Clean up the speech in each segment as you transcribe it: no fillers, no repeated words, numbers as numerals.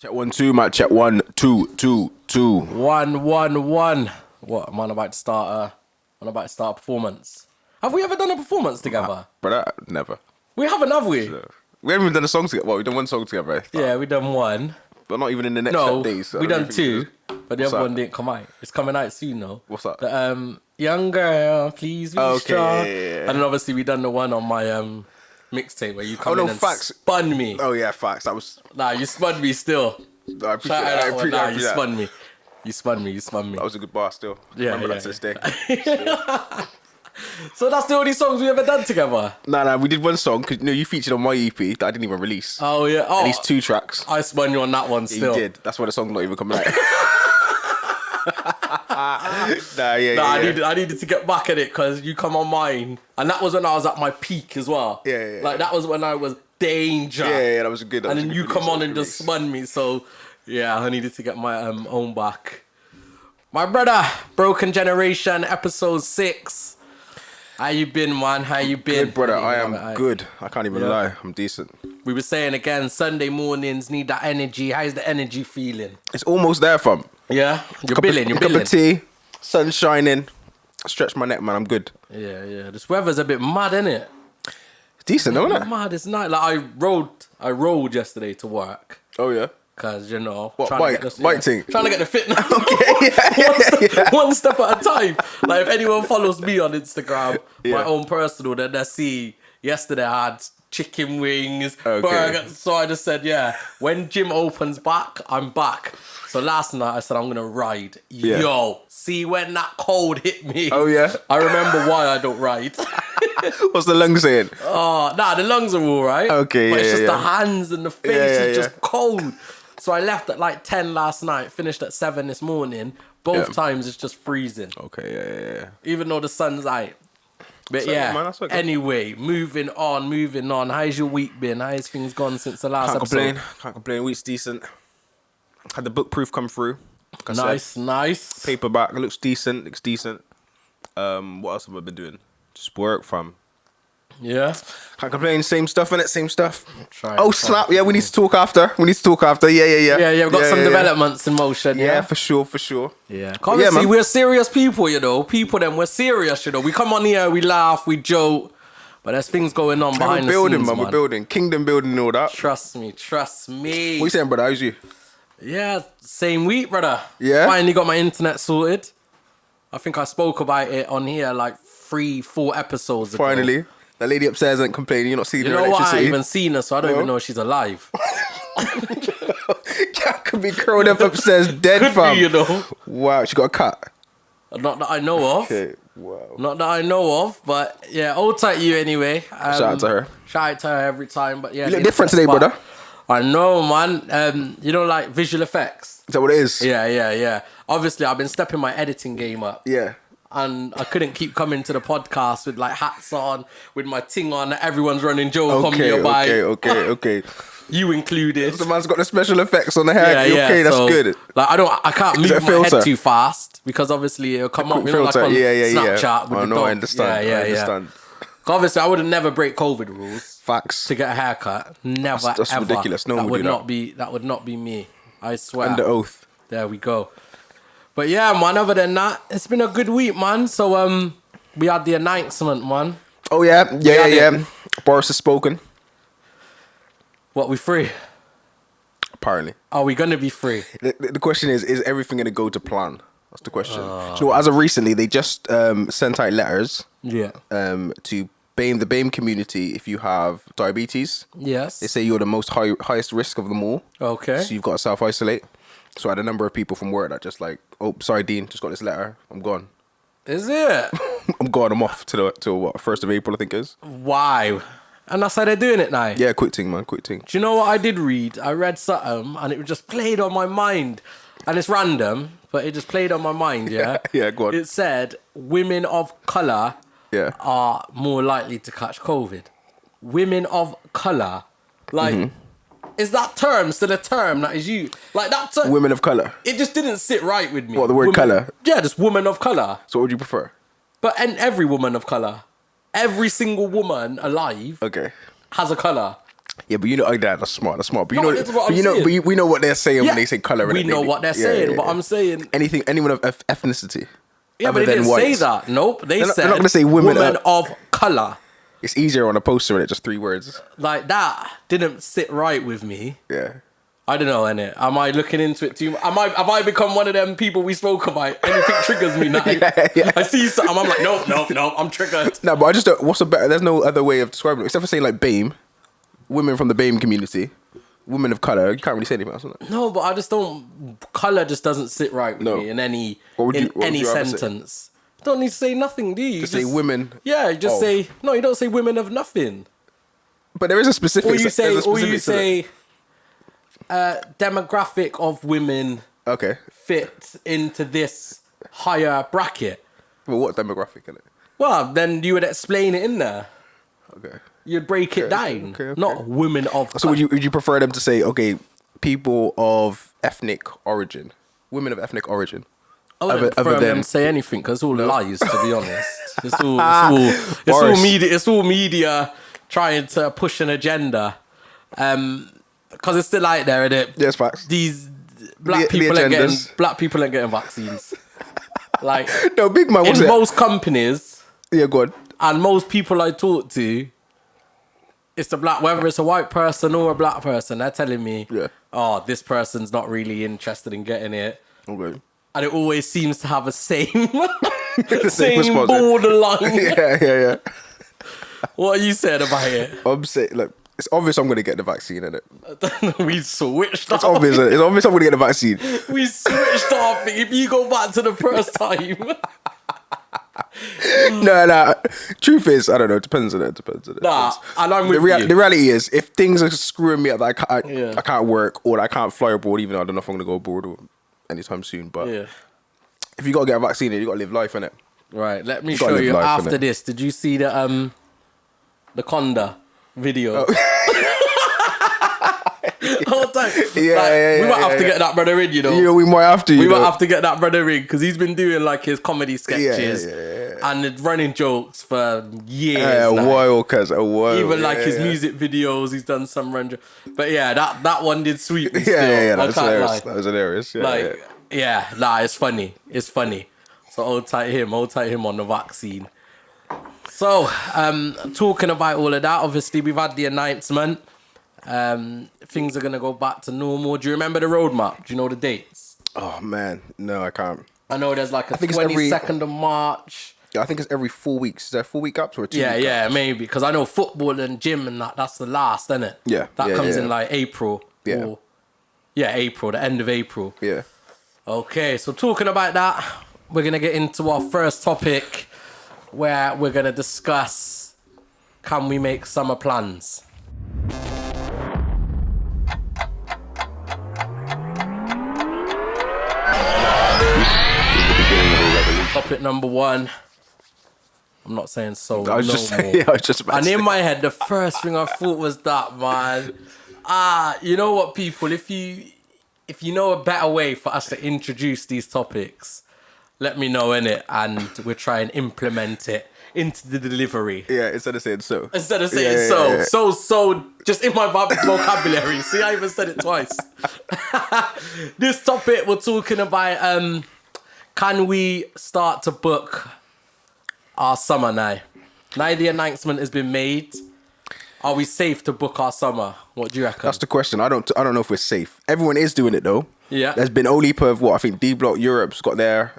Check 1 2, Matt. Check 1 2 2 2. 1 1 1. What? Am I about to start? I'm about to start a performance. Have we ever done a performance together? But never. We haven't, have we? No. We haven't even done a song together. Well, we've done one song together. I thought. Yeah, we done one. But not even in the next No, days. So we I don't done think two, but the What's other that? one didn't come out. It's coming out soon though. What's that? The young girl, please be Okay, strong. yeah. And then obviously we done the one on my mixtape where you come no, in and facts. spun me. Oh yeah, facts. That was. Nah, you spun me still. I appreciate Shout out that. I that one. appreciate Nah, that. you spun me. You spun me. That was a good bar still. Yeah, Remember yeah, that to this day. So that's the only songs we ever done together. Nah, we did one song because you featured on my EP that I didn't even release. Oh yeah. Oh, At least 2 tracks. I spun you on that one Yeah, still. you did. That's why the song's not even coming out. I needed to get back at it because you come on mine, and that was when I was at my peak as well. Yeah. Like that was when I was danger. Yeah, that was a good. And then you come on and just spun me. So yeah, I needed to get my own back. My brother, Broken Generation, episode 6. How you been, man? How you been? Good, brother. I am good. I can't even lie. I'm decent. We were saying again, Sunday mornings need that energy. How's the energy feeling? It's almost there, fam. Yeah, you're billing. Cup of tea, sun shining. Stretch my neck, man. I'm good. Yeah. This weather's a bit mad, isn't it? Decent, isn't it? Mad. It's night. Like I rode yesterday to work. Oh yeah. Cause you know, What, trying bike? to get this, Bike thing? trying to get the fitness. Okay, one step at a time. Like if anyone follows me on Instagram, Yeah. my own personal, then they see yesterday I had chicken wings, Okay. burger. So I just said, yeah, when gym opens back, I'm back. So last night I said I'm gonna ride. Yeah. Yo, see when that cold hit me. Oh yeah. I remember why I don't ride. What's the lung saying? Oh, nah, the lungs are all right. Okay, but it's yeah, just yeah. the hands and the face is just cold. So I left at like 10 last night, finished at 7 this morning. Both times it's just freezing. Okay, yeah. Even though the sun's out. But So, yeah, man, that's okay. anyway, moving on. How's your week been? How's things gone since the last episode? Can't complain. Week's decent. Had the book proof come through. Like I said. Nice. Paperback. It looks decent. What else have I been doing? Just work, fam. Yeah. Can't complain. Same stuff, innit? Same stuff. Try Oh, it. snap. Yeah, we need to talk after. Yeah. Yeah, we've got some developments in motion. Yeah, for sure. Yeah. Obviously, man. we're serious people, you know. We're serious, you know. We come on here, we laugh, we joke. But there's things going on behind We're building, the scenes, man. We're building. Kingdom building and all that. Trust me. What you saying, brother? How's you? Yeah, same week, brother. Yeah? Finally got my internet sorted. I think I spoke about it on here like 3-4 episodes ago. Finally. That lady upstairs ain't complaining. You're not seeing You her know what? I electricity. ain't even seen her, so I don't even know if she's alive. Cat could be curled up upstairs dead, Could fam. be, you know. Wow, she got a cat. Not that I know of. Okay, wow. Not that I know of, but yeah, hold tight you anyway. Shout out to her. Shout out to her every time, but yeah. You look the different today, internet brother. spot- I know, man. You know, like visual effects. Is that what it is? Yeah. Obviously, I've been stepping my editing game up. Yeah. And I couldn't keep coming to the podcast with like hats on, with my ting on. Everyone's running joke on me about. Okay. You included. The man's got the special effects on the hair. Yeah. Okay, that's so, good. Like I can't Is move it a my head filter? too fast because obviously it'll come up. Quick You know, like on yeah. Snapchat with I the know, dog. I understand. Yeah. I understand. Obviously, I would never break COVID rules Facts. to get a haircut. Never, That's ever. ridiculous. No one would do that. That would not be me. I swear. Under oath. There we go. But yeah, man. Other than that, it's been a good week, man. So we had the announcement, man. Oh yeah. Yeah. Boris has spoken. What, we free? Apparently. Are we gonna be free? The question is everything going to go to plan? That's the question. So as of recently, they just sent out letters Yeah. to the BAME community if you have diabetes. Yes. They say you're the most highest risk of them all. Okay. So you've got to self-isolate. So I had a number of people from work that just like, oh, sorry, Dean, just got this letter. I'm gone. Is it? I'm gone. I'm off to what, 1st of April, I think it is. Wow. And that's how they're doing it now. Yeah, quick thing, man. Quick thing. Do you know what I did read? I read something and it just played on my mind. And it's random, but it just played on my mind, yeah? Yeah, go on. It said women of colour Yeah. are more likely to catch COVID. Women of colour. Like, is that term still a term that is used? Like, that term, Women of colour. it just didn't sit right with me. What, the word colour? Yeah, just woman of colour. So what would you prefer? But and every woman of colour. Every single woman alive Okay. has a colour. Yeah, but that's smart. That's smart. But No, that's what I'm saying. we know what they're saying when they say color. We know what they're saying, but I'm saying anyone of ethnicity. Yeah, but they didn't say that. Nope, They're said not going to say women of color. It's easier on a poster when it's just 3 words. Like that didn't sit right with me. Yeah. I don't know, innit? Am I looking into it too much? Have I become one of them people we spoke about? Anything triggers me now. Yeah. I see something, I'm like, nope, I'm triggered. No, but I just don't, what's a better, there's no other way of describing it, except for saying like BAME, women from the BAME community, women of colour, you can't really say anything else on that. No, but I just don't, colour just doesn't sit right with me in any sentence. You don't need to say nothing, do you? Just say women. Yeah, you just say, no, you don't say women of nothing. But there is a specific... Or you say demographic of women fit into this higher bracket. Well, what demographic in it? Well, then you would explain it in there. Okay. You'd break it down. Okay. Not women of... So would you prefer them to say, okay, people of ethnic origin, women of ethnic origin? I wouldn't prefer them to say anything because it's all lies, to be honest. It's all media trying to push an agenda. Because it's still out there, isn't it? Yes, facts. These black people ain't getting vaccines. Like, no, big man. In most companies, go on. And most people I talk to, it's whether it's a white person or a black person, they're telling me, oh, this person's not really interested in getting it. Okay. And it always seems to have the same same borderline. Yeah. What are you saying about it? I'm saying, look, it's obvious I'm going to get the vaccine, innit? We switched up. It's obvious I'm going to get the vaccine. We switched up. If you go back to the first time. No. Truth is, I don't know. It depends on it. Nah, and I'm with you. The reality is, if things are screwing me up, I can't work or I can't fly abroad, even though I don't know if I'm going to go abroad anytime soon. But if you got to get a vaccine, you got to live life, innit? Right. Let me show you after this. Did you see the Conda video? Whole time. We might have to get that brother in, you know. Yeah, we might have to. We might have to get that brother in because he's been doing like his comedy sketches and running jokes for years. A while. Even like his music videos, he's done some run. But yeah, that one did sweet me. That was hilarious. It's funny. It's funny. So hold tight him on the vaccine. So, talking about all of that, obviously we've had the announcement. Things are going to go back to normal. Do you remember the roadmap? Do you know the dates? Oh, man. No, I can't. I know there's like a 22nd of March. Yeah, I think it's every 4 weeks. Is there 4 week gaps or a 2 week gaps? Yeah, maybe. Because I know football and gym and that's the last, isn't it? Yeah. That comes in like April. Yeah. April, the end of April. Yeah. Okay, so talking about that, we're going to get into our first topic where we're going to discuss, can we make summer plans? Topic number 1. I'm not saying so. I was just about and in my head, the first thing I thought was that, man. You know what, people? If you know a better way for us to introduce these topics, let me know, innit? And we'll try and implement it into the delivery. Yeah, instead of saying so. So, just in my vocabulary. See, I even said it twice. This topic, we're talking about, can we start to book our summer now? Now the announcement has been made. Are we safe to book our summer? What do you reckon? That's the question. I don't know if we're safe. Everyone is doing it though. Yeah. There's been only of I think D Block Europe's got their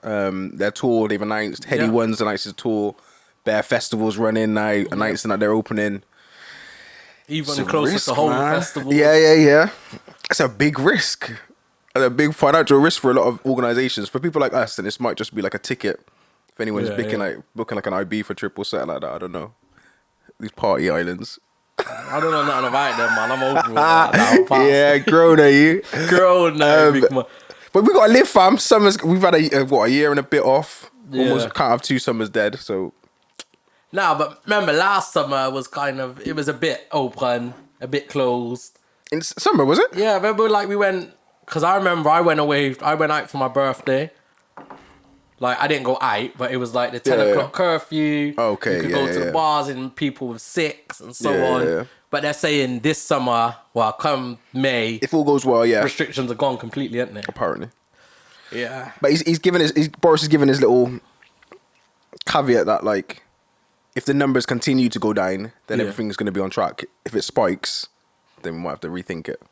tour. They've announced Heady One's announced his tour. Bare festivals running now, announcing that they're opening. Even closer to home festivals. Yeah. It's a big risk. And a big financial risk for a lot of organisations. For people like us, and this might just be like a ticket. If anyone's booking like an IB for trip or something like that, I don't know. These party islands. I don't know nothing about them, man. I'm over it. Yeah, grown are you? Grown now, big man. But we got to live, fam. We've had a year and a bit off. Yeah. Almost can't have 2 summers dead, so... Nah, but remember, last summer was it was a bit open, a bit closed. In summer, was it? Yeah, remember, like, we went... Because I remember I went out for my birthday. Like, I didn't go out, but it was like the 10 o'clock curfew. Okay, you could go to the bars and people with 6 and so on. Yeah. But they're saying this summer, well, come May, If all goes well, yeah. restrictions are gone completely, aren't they? Apparently. Yeah. But Boris has given his little caveat that, like, if the numbers continue to go down, then everything's going to be on track. If it spikes, then we might have to rethink it.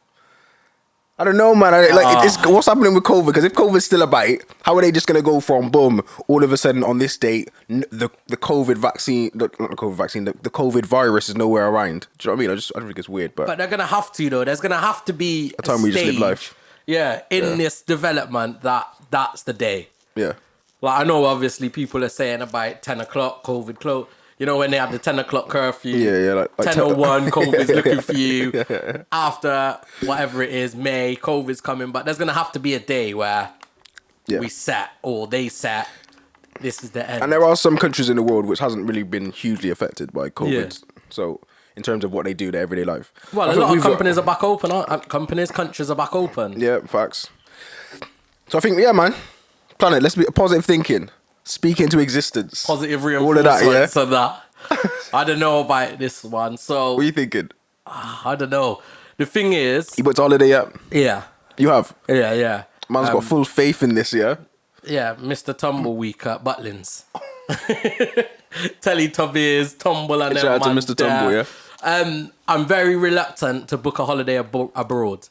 I don't know, man. It's what's happening with COVID? Because if COVID's still a bite, how are they just going to go from boom, all of a sudden on this date, the COVID vaccine, not the COVID vaccine, the COVID virus is nowhere around? Do you know what I mean? I don't think it's weird, but they're going to have to, though. There's going to have to be a time we just live life. Yeah, in this development, that's the day. Yeah. Like, I know, obviously, people are saying about 10 o'clock, COVID close. You know, when they had the 10 o'clock curfew. Yeah, like 10:01, COVID's looking for you. After, whatever it is, May, COVID's coming. But there's going to have to be a day where we set, or they set, this is the end. And there are some countries in the world which hasn't really been hugely affected by COVID. Yeah. So, in terms of what they do, their everyday life. Well, a lot of companies are back open, aren't countries are back open. Yeah, facts. So I think, yeah, man. Planet, let's be positive thinking. Speak into existence. Positive reinforcement. All of that, yeah. So that. I don't know about this one. So what are you thinking? I don't know. The thing is, You booked holiday yet? yeah. You have? Yeah. Man's got full faith in this, yeah? Yeah, Mr. Tumbleweek at Butlins. Teletubbies, Tumble and Shout out to Mr. Tumble, yeah? I'm very reluctant to book a holiday abroad.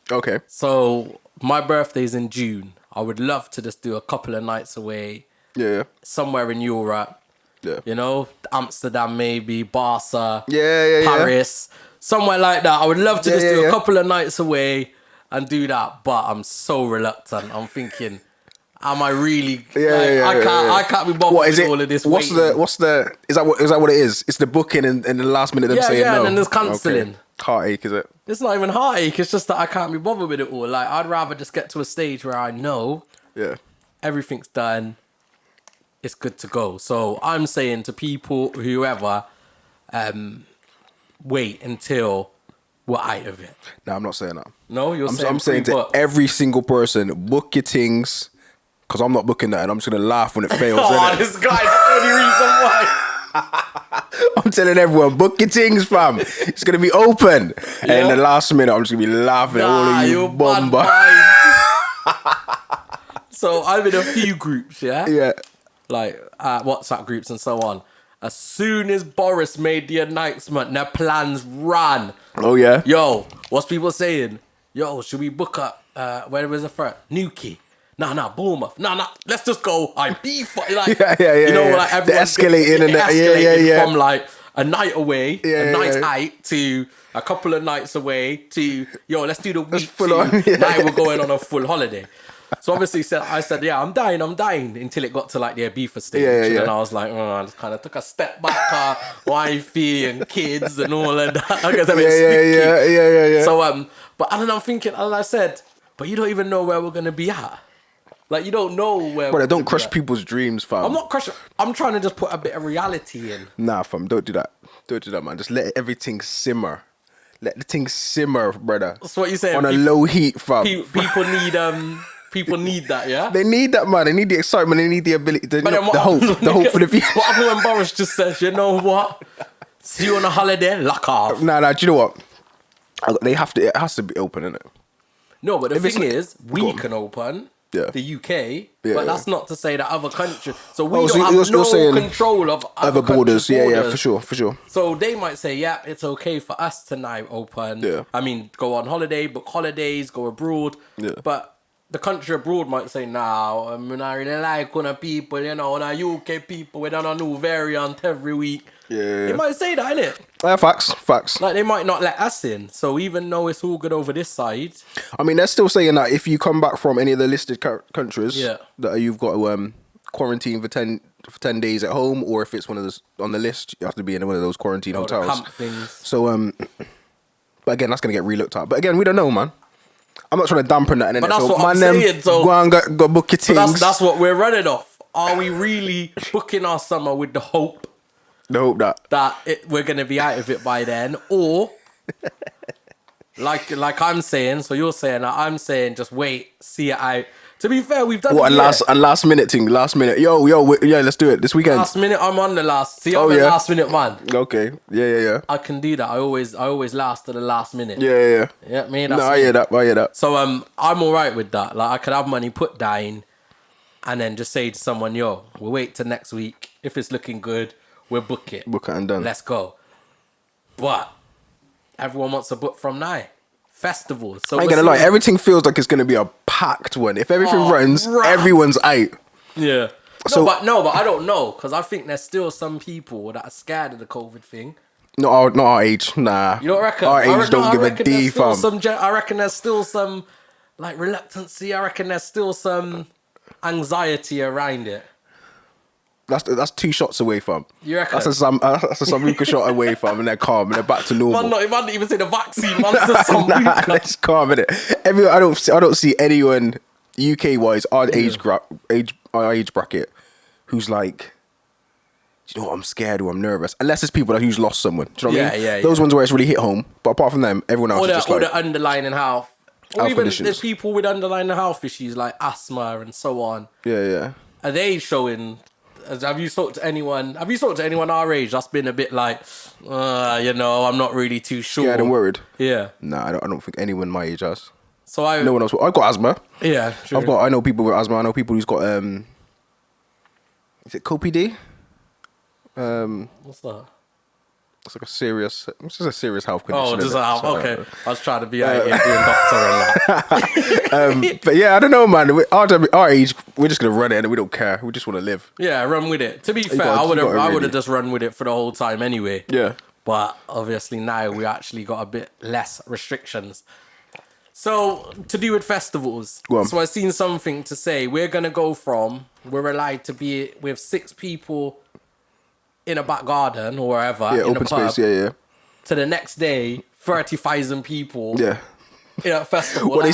Okay. So my birthday's in June. I would love to just do a couple of nights away. Yeah. Somewhere in Europe. Yeah. You know, Amsterdam maybe, Barca, Yeah. Paris, somewhere like that. I would love to just do yeah. a couple of nights away and do that, but I'm so reluctant. I'm thinking, am I really? I can't be bothered with all of this. Is that what it is? It's the booking and the last minute them saying no. and then there's cancelling. Okay. Heartache, is it? It's not even heartache. It's just that I can't be bothered with it all. Like, I'd rather just get to a stage where I know everything's done. It's good to go. So I'm saying to people, whoever, wait until we're out of it. No, I'm not saying that. No, I'm saying to every single person, book your things, because I'm not booking that, and I'm just gonna laugh when it fails. This guy's the only reason why. I'm telling everyone, book your things, fam. It's gonna be open, and in the last minute, I'm just gonna be laughing at all of you bomber. So I'm in a few groups, Yeah. Like WhatsApp groups and so on. As soon as Boris made the announcement, their plans ran. Oh yeah. Yo, what's people saying? Yo, should we book up? Where was the first? Newquay. Nah, Bournemouth. Nah, let's just go. Like, yeah. You know, like everyone escalating and escalated from like a night away, a night out to a couple of nights away to let's do the week. Now we're going on a full holiday. So obviously, I said, yeah, I'm dying, until it got to like the Ibiza stage. And I was like, I just kind of took a step back, wifey and kids and all of that. I guess a bit spooky. So, but and then I'm thinking, and I said, but you don't even know where we're going to be at. Like, you don't know where But don't crush people's dreams, fam. I'm not crushing. I'm trying to just put a bit of reality in. Nah, fam, don't do that. Don't do that, man. Just let everything simmer. Let the thing simmer, brother. That's what you saying. On a low heat, fam. People need People need that, yeah? They need that, man. They need the excitement. They need the ability. The hope for the future. What happened when Boris just says, you know what? See you on a holiday, lock off. Nah, do you know what? They have to. It has to be open, innit? No, but the thing is, we can open the UK, but that's not to say that other countries. So we don't have no control of other borders. Yeah, for sure. So they might say, yeah, it's okay for us to now open. Yeah. I mean, go on holiday, book holidays, go abroad. Yeah. But the country abroad might say, nah, I mean, I really like on people, you know, on UK people, we don't know a new variant every week. Yeah. They might say that, innit? Facts. Like, they might not let us in. So even though it's all good over this side. I mean, they're still saying that if you come back from any of the listed countries, that you've got to quarantine for 10 days at home, or if it's one of those on the list, you have to be in one of those quarantine hotels. Camp things. So, but again, that's going to get re-looked at. But again, we don't know, man. I'm not trying to dampen that. But that's what I'm saying. So go and go book your things. That's what we're running off. Are we really booking our summer with the hope? The hope that we're going to be out of it by then, or like I'm saying. So you're saying that I'm saying just wait, see it out. To be fair, we've done What a last minute thing. Last minute. Yo, yeah, let's do it this weekend. Last minute, I'm on the last. See, I'm a last minute man. Okay. Yeah. I can do that. I always last to the last minute. Yeah. Yeah, me. No, I hear that. So I'm alright with that. Like I could have money put down, and then just say to someone, "Yo, we'll wait till next week. If it's looking good, we'll book it. Book it and done. Let's go." But everyone wants to book from now. Festivals. So I ain't gonna lie, everything feels like it's gonna be a packed one. If everything runs, everyone's out. Yeah. So, but I don't know, because I think there's still some people that are scared of the COVID thing. Not our age, nah. You don't reckon? Our age don't give a D, fam. I reckon there's still some like reluctancy. I reckon there's still some anxiety around it. That's 2 shots away from. You reckon? That's a Sambuca shot away from, and they're calm and they're back to normal. Man, not even say the vaccine. Man, said Sambuca. It's calm, innit? I don't see anyone UK wise our age bracket who's like, do you know what, I'm scared or I'm nervous. Unless it's people who's lost someone. Do you know what I mean? Yeah. Those ones where it's really hit home. But apart from them, everyone else is just like the underlying health. Or even conditions. there's people with underlying health issues like asthma and so on. Yeah. Are they showing? Have you talked to anyone our age that's been a bit like, I'm not really too sure. Scared and worried. Yeah. Nah, I don't think anyone my age has. So no one else. I've got asthma. Yeah, true. I know people with asthma. I know people who's got is it COPD? What's that? It's like it's just a serious health condition. Oh, just okay. I was trying to be a doctor and that. But yeah, I don't know, man. Our age, we're just gonna run it and we don't care. We just want to live. Yeah, run with it. To be fair, I would have just run with it for the whole time anyway. Yeah. But obviously now we actually got a bit less restrictions. So to do with festivals. Go on. So I've seen something to say we're allowed to be with 6 people in a back garden or wherever, in open a pub, space, yeah. to the next day, 30,000 people in a festival. What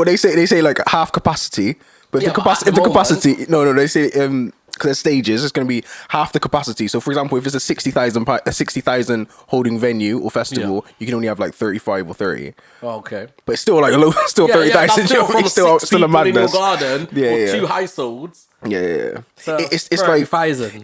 they say like half capacity, but if the capacity, no, they say because there's stages, it's going to be half the capacity. So for example, if it's a 60,000 holding venue or festival, you can only have like 35 or 30. Oh, okay. But it's still like 30,000. Still a madness. In your garden, or 2 households. Yeah. So it's like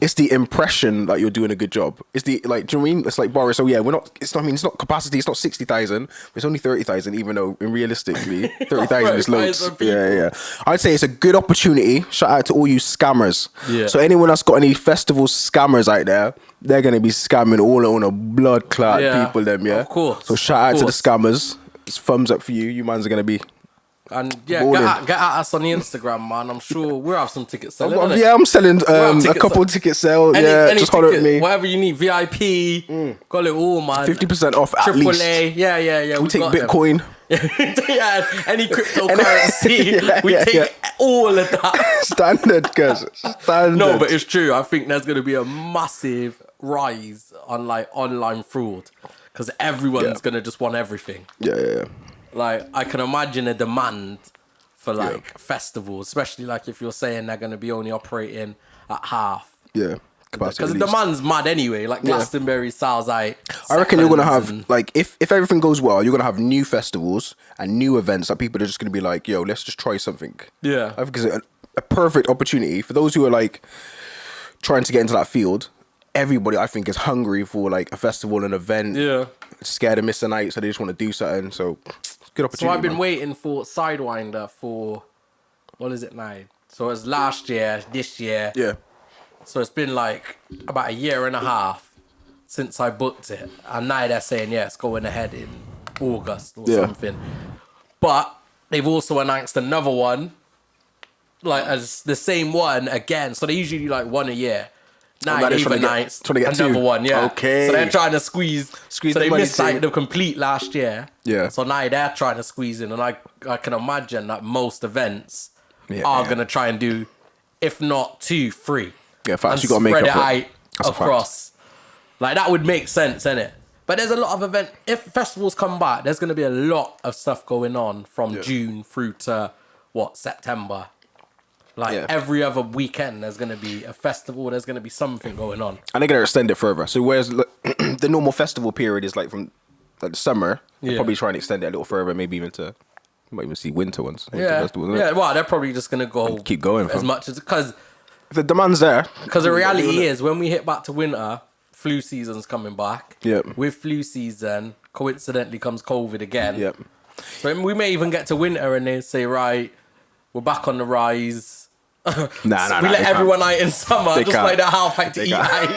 it's the impression that you're doing a good job. It's the like, do you know what I mean? It's like Boris. So yeah, we're not. It's not. I mean, it's not capacity. It's not 60,000. It's only 30,000. Even though realistically, 30,000 is loads. Yeah. I'd say it's a good opportunity. Shout out to all you scammers. Yeah. So anyone that's got any festival scammers out there, they're gonna be scamming all on a blood clot people. Them Of course. So shout out to the scammers. It's thumbs up for you. You mans are gonna be. And get at us on the Instagram, man. I'm sure we'll have some tickets selling. I'm selling a couple tickets sell. Any just holler at me. Whatever you need, VIP, got it all, man. 50% off at least. AAA, yeah. We take Bitcoin. Any cryptocurrency, we take all of that. Standard, guys. Standard. No, but it's true. I think there's gonna be a massive rise on like online fraud because everyone's gonna just want everything. Yeah. Like, I can imagine a demand for, like, festivals, especially, like, if you're saying they're going to be only operating at half. Yeah. Because the demand's mad anyway. Like, Glastonbury sells out. I reckon you're going to have, like, if everything goes well, you're going to have new festivals and new events that people are just going to be like, yo, let's just try something. Yeah. I think it's a perfect opportunity for those who are, like, trying to get into that field. Everybody, I think, is hungry for, like, a festival, an event. Yeah. Scared of missing out, so they just want to do something, so... Good opportunity. So I've been waiting for Sidewinder for, what is it now? So it was last year, this year. Yeah. So it's been like about a year and a half since I booked it. And now they're saying, it's going ahead in August or something. But they've also announced another one, like as the same one again. So they usually do like one a year. Now they've announced another one, Okay. So they're trying to squeeze. So they missed out the complete last year. Yeah. So now they're trying to squeeze in, and I can imagine that most events are gonna try and do, if not 2, 3. Yeah, facts. You gotta make it out across. Like that would make sense, innit? But there's a lot of if festivals come back, there's gonna be a lot of stuff going on from June through to September. Like every other weekend, there's going to be a festival. There's going to be something going on. And they're going to extend it further. So whereas the normal festival period is like from like the summer, they're probably trying to extend it a little further, maybe even to You might even see winter ones. Yeah, yeah. Well, they're probably just gonna go And keep going, as fam. much as because The demand's there. the reality is when we hit back to winter, flu season's coming back. Yep. With flu season, coincidentally comes COVID again. Yep. So we may even get to winter and they say, right, we're back on the rise. Nah, we let everyone out in summer, They just can't. like the half pint to eat out.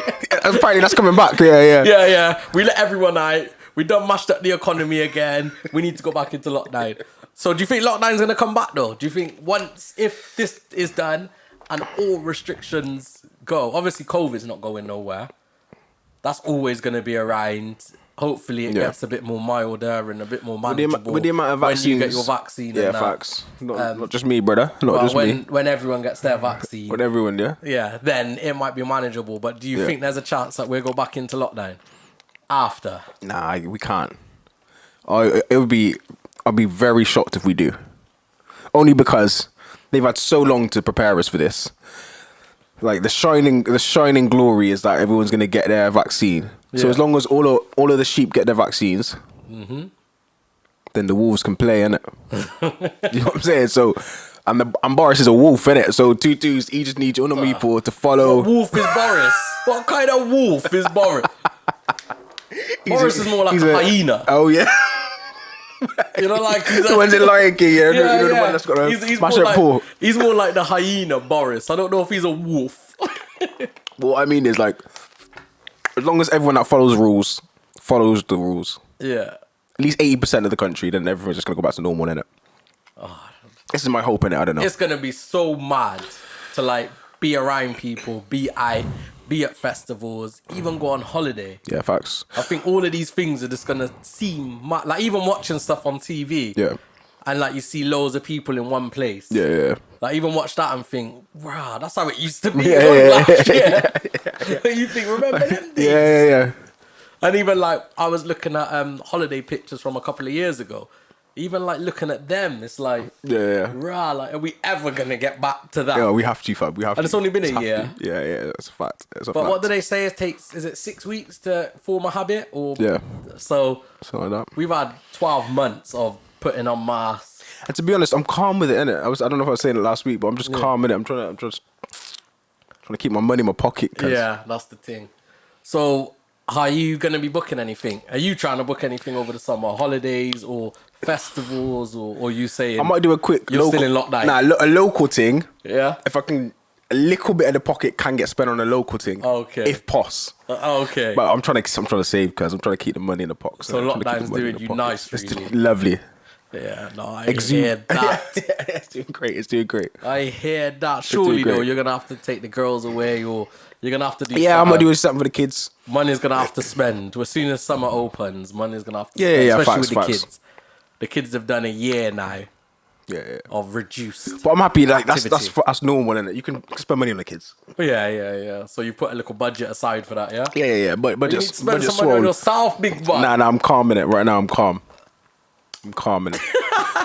Apparently that's coming back. Yeah. Yeah. We let everyone out. We done mashed up the economy again. We need to go back into lockdown. So do you think lockdown's gonna come back though? Do you think if this is done and all restrictions go, obviously COVID's not going nowhere. That's always gonna be around. Hopefully it gets a bit more milder and a bit more manageable With the amount of vaccines, when you get your vaccine. Yeah, and that. facts. Not just me, brother. Not just me. When everyone gets their vaccine. With everyone, yeah. Yeah, then it might be manageable. But do you think there's a chance that we'll go back into lockdown after? Nah, we can't. I'd be very shocked if we do. Only because they've had so long to prepare us for this. Like the shining glory is that everyone's gonna get their vaccine. So as long as all of the sheep get their vaccines, then the wolves can play, innit? You know what I'm saying? So, and Boris is a wolf, innit? So Tutu's, he just needs other people to follow. What wolf is Boris? What kind of wolf is Boris? Boris is more like a hyena. Oh yeah. You know, like he's The one's in Lion King, yeah. You know the one that's got a smash up paw. He's more like the hyena, Boris. I don't know if he's a wolf. What I mean is, like, as long as everyone that follows the rules, Yeah. at least 80% of the country, then everyone's just gonna go back to normal, innit? This is my hope, innit? I don't know. It's gonna be so mad to like be around people, be at festivals, even go on holiday. Yeah, facts. I think all of these things are just gonna seem mad. Like even watching stuff on TV. Yeah. And like you see loads of people in one place. Yeah. Like even watch that and think, wow, that's how it used to be Yeah. last year. You think, remember them days? Yeah. And even like I was looking at holiday pictures from a couple of years ago. Even like looking at them, it's like, rah, like are we ever gonna get back to that? Yeah, we have to, fam. We have to. And it's only been a year. Yeah, that's a fact. But what do they say it takes? Is it 6 weeks to form a habit? Or so something like that. We've had 12 months of putting on masks. And to be honest, I'm calm with it, innit? I don't know if I was saying it last week, but I'm just calm with it. I'm just trying to keep my money in my pocket. Yeah, that's the thing. So, are you going to be booking anything? Are you trying to book anything over the summer? Holidays or festivals? Or you saying... I might do a quick... You're still in lockdown? Nah, a local thing. Yeah? If I can... A little bit of the pocket can get spent on a local thing. Okay. If pos. Okay. But I'm trying to save, because I'm trying to keep the money in the pocket. So lockdown's doing you nice, really. It's lovely. Yeah, no, I hear that. It's doing great. I hear that. Surely, though, you're going to have to take the girls away or you're going to have to do I'm going to do something for the kids. Money's going to have to spend. As soon as summer opens, money's going to have to spend. Especially Facts, with the facts. kids. The kids have done a year now. Yeah. Of reduced. But I'm happy, like, activity. that's normal, innit? You can spend money on the kids. Yeah. So you put a little budget aside for that, yeah? Yeah. But you need to budget spend some money on yourself, big boy. Nah, I'm calm in it. Right now, I'm calm in it.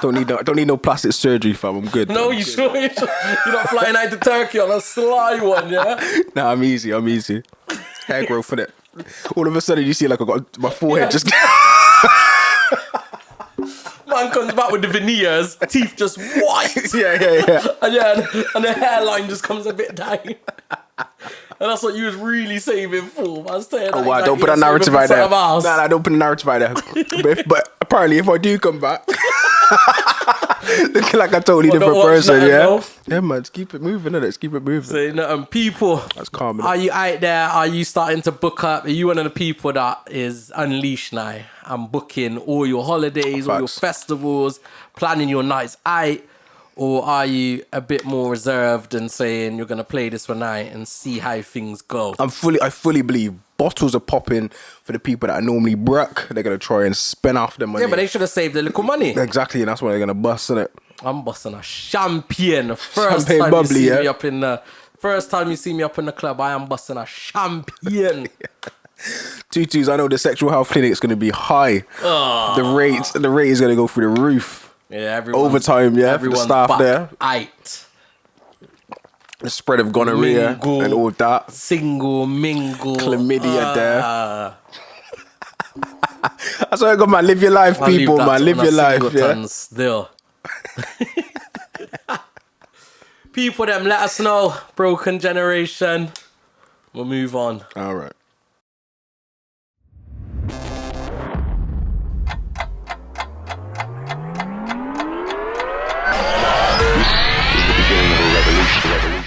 don't need no plastic surgery, fam. I'm good. No, you sure? You're not flying out to Turkey on a sly one, yeah? Nah, I'm easy. Hair growth, innit? All of a sudden, you see, like, I got my forehead just... Man comes back with the veneers, teeth just white. Yeah. And the hairline just comes a bit down. And that's what you was really saving for. I was saying, wow, don't put that narrative out there. Nah, don't put the narrative out there. but apparently, if I do come back, looking like a totally different person, yeah? Yeah, man, just keep it moving, innit? Just keep it moving. So, people, that's calm, are you out there? Are you starting to book up? Are you one of the people that is unleashed now and booking all your holidays, all your festivals, planning your nights out? Or are you a bit more reserved and saying you're going to play this one out and see how things go? I fully believe bottles are popping for the people that are normally broke. They're going to try and spend off their money. Yeah, but they should have saved a little money. Exactly, and that's why they're going to bust, innit? I'm busting a champagne. First time you see me up in the club, I am busting a champagne. Tutus, I know the sexual health clinic is going to be high. The rate is going to go through the roof. Yeah, overtime, yeah, for the staff back there. Out. The spread of gonorrhea and all that. Single, mingle. Chlamydia there. That's why I got, man. Live your life, people, man. Live your life, yeah. Still. People, them, let us know. Broken generation. We'll move on. All right.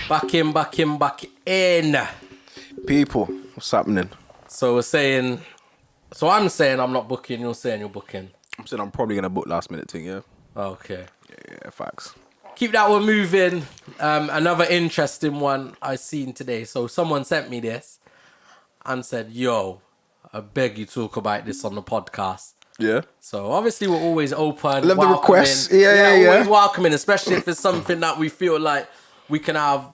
Back in. People, what's happening? So we're saying... So I'm saying I'm not booking, you're saying you're booking. I'm saying I'm probably going to book last minute thing, yeah? Okay. Yeah, facts. Keep that one moving. Another interesting one I seen today. So someone sent me this and said, yo, I beg you talk about this on the podcast. Yeah? So obviously we're always open. Love the requests. Yeah. Always welcoming, especially if it's something that we feel like we can have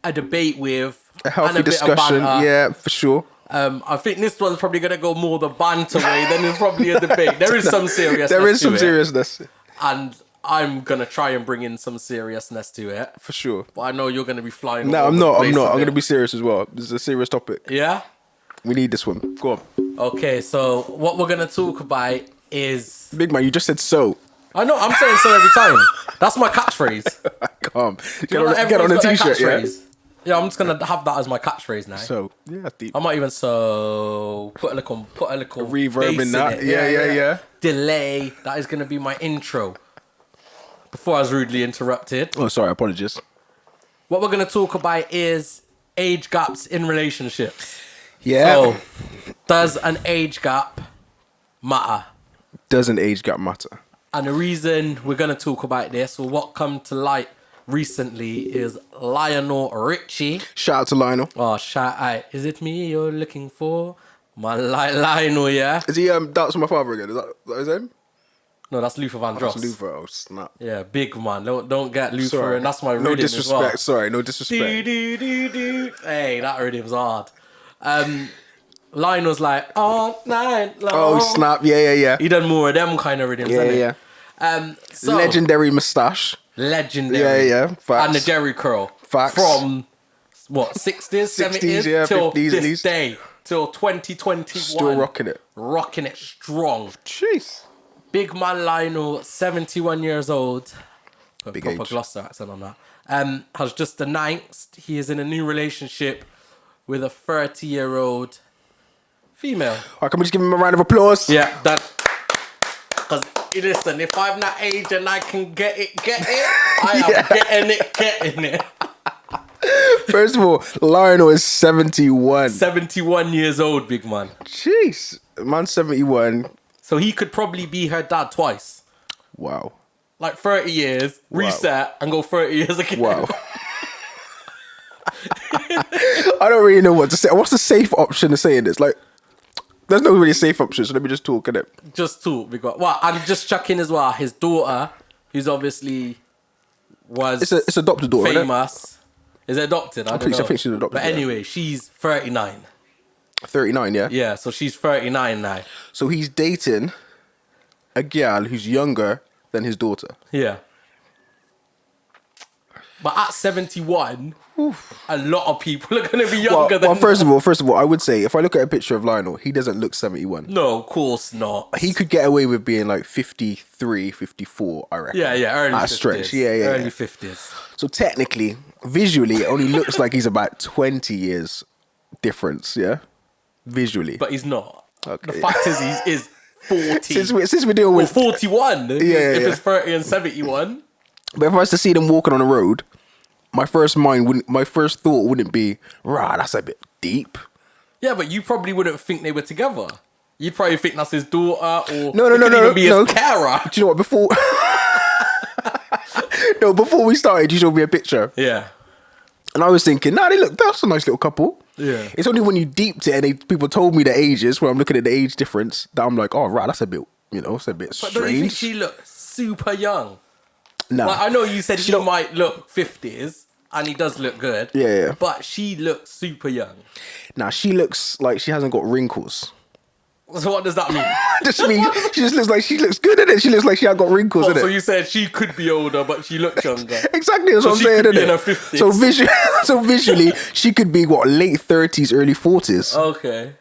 a debate with. A healthy and a discussion, bit of banter. yeah, for sure. I think this one's probably going to go more the banter way than it's probably a debate. There is some seriousness. There is some to it, seriousness. and I'm going to try and bring in some seriousness to it. For sure. But I know you're going to be flying. No, all I'm over the not. place I'm with going to it. be serious as well. This is a serious topic. Yeah? We need this one. Go on. Okay, so what we're going to talk about is... Big man, you just said so. I know, I'm saying so every time. That's my catchphrase. Calm. You know, Get on a everyone's got their t-shirt, yeah? catchphrase. Yeah, I'm just gonna have that as my catchphrase now. So, yeah, deep. I might even put a little reverb bass in that. it. Yeah. Delay. That is gonna be my intro. Before I was rudely interrupted. Oh, sorry, apologies. What we're gonna talk about is age gaps in relationships. Yeah. So, does an age gap matter? Does an age gap matter? And the reason we're gonna talk about this, or what come to light recently, is Lionel Richie. Shout out to Lionel. Oh, shout out. Is it me you're looking for? My Lionel, yeah? Is he Doubts My Father again? Is that his name? No, that's Luther Vandross. That's Luther. Oh, snap. Yeah, big man. Don't get Luther, Sorry. and that's my No rhythm disrespect. as well. Sorry, no disrespect. Do. Hey, that rhythm's hard. Lionel's like, all night long. Oh, snap. Yeah. He done more of them kind of rhythms, hasn't he? Yeah. So, Legendary moustache. legendary. Yeah. Facts. And the Jerry curl. Facts. From, what, 60s, 70s? yeah, till 50s at this least. day. Till 2021. Still rocking it. Rocking it strong. Jeez. Big man Lionel, 71 years old. Put a Big proper age. Gloucester accent on that. Has just announced he is in a new relationship with a 30-year-old female. All right, can we just give him a round of applause? Yeah, that. Because, listen, if I'm that age and I can get it, I am getting it. First of all, Lionel is 71. 71 years old, big man. Jeez. Man's 71. So he could probably be her dad twice. Wow. Like 30 years, reset, and go 30 years again. Wow. I don't really know what to say. What's the safe option of saying this? Like, there's no really safe option, so let me just talk, innit? Just talk. Well, I'm just checking as well. His daughter, who's obviously was It's adopted daughter, innit? famous. Is it adopted? I don't know. I think she's adopted, But yeah. anyway, she's 39. 39, yeah? Yeah, so she's 39 now. So he's dating a gal who's younger than his daughter. Yeah. But at 71, a lot of people are going to be younger than First of all, I would say, if I look at a picture of Lionel, he doesn't look 71. No, of course not. He could get away with being like 53, 54, I reckon. Yeah, early At 50s. a stretch, yeah. Early 50s. So technically, visually, it only looks like he's about 20 years difference, yeah? Visually. But he's not. Okay. The fact is, he is 40. Since we're dealing Or with... 41. If yeah. it's 30 and 71. But if I was to see them walking on the road, my first thought wouldn't be, rah, that's a bit deep. Yeah, but you probably wouldn't think they were together. You'd probably think that's his daughter, or No, it could even be no. his carer. Do you know what? Before we started, you showed me a picture. Yeah. And I was thinking, that's a nice little couple. Yeah. It's only when you deeped it and people told me the ages, when I'm looking at the age difference, that I'm like, oh, right, that's a bit, it's a bit But don't you think strange. she looks super young? Nah. Like, I know you said he might look 50s, and he does look good. Yeah. But she looks super young. Nah, she looks like she hasn't got wrinkles. So what does that mean? She just looks like she looks good, innit? She looks like she hasn't got wrinkles, Oh, innit? so you said she could be older, but she looks younger. Exactly, that's what I'm she saying, could be innit? in her 50s. So visually, she could be late 30s, early 40s. Okay.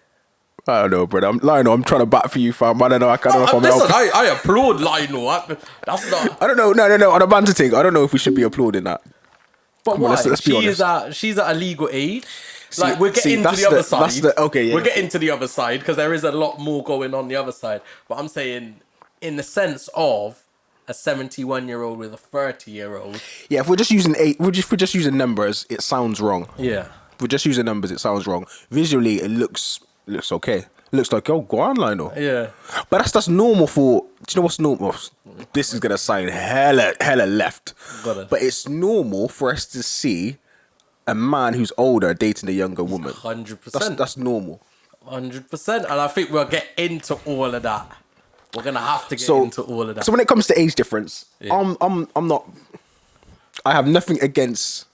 I don't know, brother. Lionel, I'm trying to bat for you, fam. I don't know. I don't know if I'm Listen, helping. I applaud Lionel. That's not. I don't know. No. On a banter thing, I don't know if we should be applauding that. But Come on, why? let's be honest. She's at a legal age. See, Like we're getting to that's the other the- side. that's the- okay, yeah, We're yeah. getting to the other side because there is a lot more going on the other side. But I'm saying, in the sense of a 71-year-old with a 30-year-old. Yeah, if we're just using we're just using numbers, it sounds wrong. Yeah. If we're just using numbers, it sounds wrong. Visually, it looks okay. It looks like, oh, go on, Lionel. Yeah. But that's normal for. Do you know what's normal? This is gonna sound hella left. Got it. But it's normal for us to see a man who's older dating a younger woman. 100%. That's normal. 100%. And I think we'll get into all of that. We're gonna have to get into all of that. So when it comes to age difference, Yeah. I'm not. I have nothing against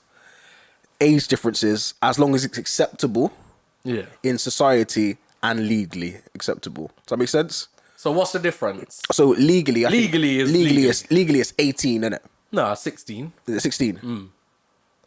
age differences as long as it's acceptable Yeah. in society and legally acceptable. Does that make sense? So what's the difference? So legally, Legally legally it's 18, isn't it? No, 16. Is it 16?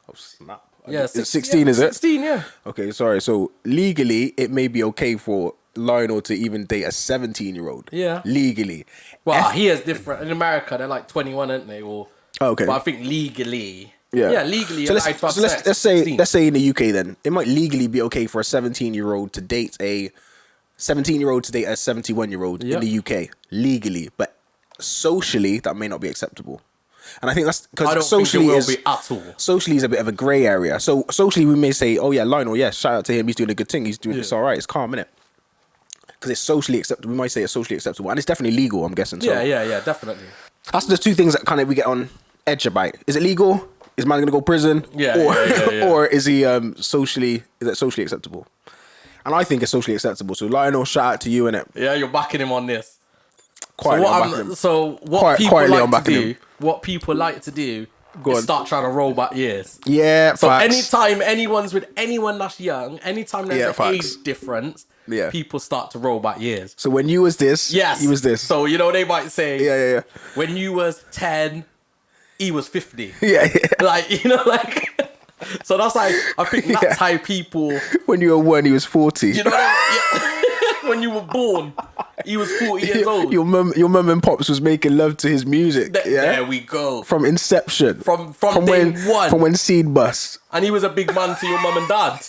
Oh snap! Yeah, It's 16, is it? 16, yeah. Okay, sorry. So legally, it may be okay for Lionel to even date a 17-year-old. Yeah. Legally. Well, he is different. In America, they're like 21, aren't they? Or, Okay. But I think legally. Yeah. Yeah, legally. So you're allowed to have sex let's at say 16. let's say in the UK then it might legally be okay for a 17-year-old to date a 17-year-old to date a 71-year-old Yep. in the UK legally, but socially that may not be acceptable. And I think that's I don't because think it socially will is be at all. socially is a bit of a grey area. So socially we may say, oh yeah, Lionel, yeah, shout out to him, he's doing a good thing, he's doing it's all right, it's calm, innit? Because it's socially acceptable. We might say it's socially acceptable, and it's definitely legal. I'm guessing. So Yeah, definitely. that's the two things that kind of we get on edge about. Is it legal? Is man gonna go prison? Yeah, Or yeah. or is he socially acceptable? And I think it's socially acceptable. So Lionel, shout out to you, innit? Yeah, you're backing him on this. Quietly, I'm backing him. So what Quiet- people quietly, I'm like to backing do, him. what people like to do, Go is on. start trying to roll back years. Yeah. So facts. anytime anyone's with anyone that's young, anytime there's Yeah, an facts. age difference, Yeah. people start to roll back years. So when you was this, Yes. he was this. So you know they might say, yeah. when you was 10, he was 50. Yeah. Like, you know, like so that's like I think that's Yeah. how people, When you were 1, he was 40. you know what I mean? Yeah. When you were born, he was 40 years old. Your mum and pops was making love to his music. There we go. From inception. From day one. From when Seed bust. And he was a big man to your mum and dad.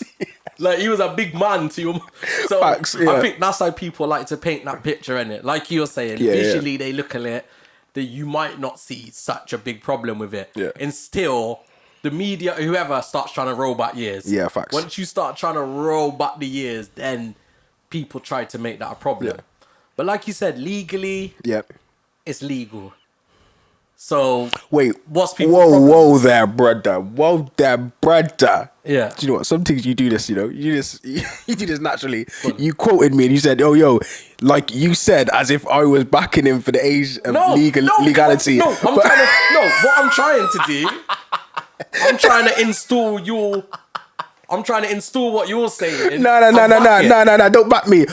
Like, he was a big man to your... So, Facts, yeah. I think that's how people like to paint that picture, innit? Like you're saying, Yeah, visually they look at it, that you might not see such a big problem with it. Yeah. And still, the media, whoever, starts trying to roll back years. Yeah, facts. Once you start trying to roll back the years, then people try to make that a problem. Yeah. But like you said, legally, Yep. it's legal. So... Wait. What's people's Whoa problems? there, brother. Whoa there, brother. Yeah. Do you know what? Some things you do this, you know. You do this naturally. You quoted me and you said, "Oh, yo," like you said, as if I was backing him for the age of legality. What I'm trying to do, I'm trying to install what you're saying. No. Don't back me.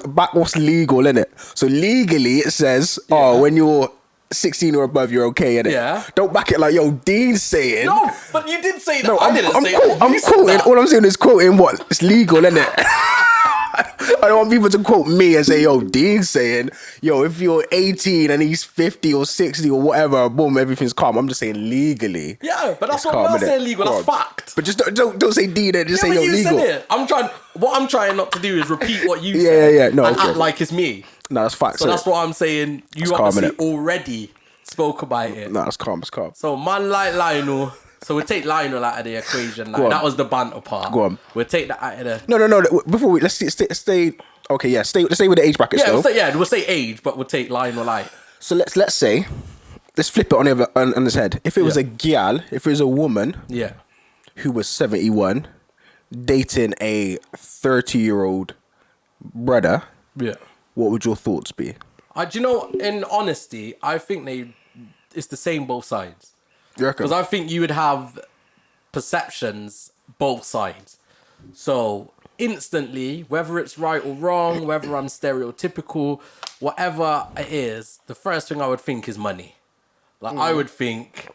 Back what's legal, innit? So legally it says, when you're 16 or above, you're okay, innit? Yeah. Don't back it like, yo, Dean's saying. No, but you did say that. No, I didn't say quote- that. I'm You said quoting. that. All I'm saying is quoting what? It's legal, innit? I don't want people to quote me and say, yo, Dean's saying, yo, if you're 18 and he's 50 or 60 or whatever, boom, everything's calm. I'm just saying legally. Yeah, but that's it's what calm, I'm not innit? saying legal. That's Go on. fact. But just don't say Dean and just Yeah, say, but yo, you legal. said it. What I'm trying not to do is repeat what you Yeah, said. yeah. No, and okay. act like it's me. No, that's facts. So that's what I'm saying. You It's calm, obviously innit? already spoke about it. No, it's calm. It's calm. So man like Lionel. So we'll take Lionel out of the equation. Go Like, on. that was the banter part. Go on. We'll take that out of the... No. Before we let's stay. Okay, yeah. Stay with the age brackets Yeah, though. we'll say age, but we'll take Lionel out. So let's say, let's flip it on his head. If it was Yeah. a gal, if it was a woman Yeah. who was 71 dating a 30-year-old brother, Yeah. what would your thoughts be? Do you know, in honesty, I think it's the same both sides. You reckon? Because I think you would have perceptions both sides. So instantly, whether it's right or wrong, whether I'm stereotypical, whatever it is, the first thing I would think is money. Like I would think,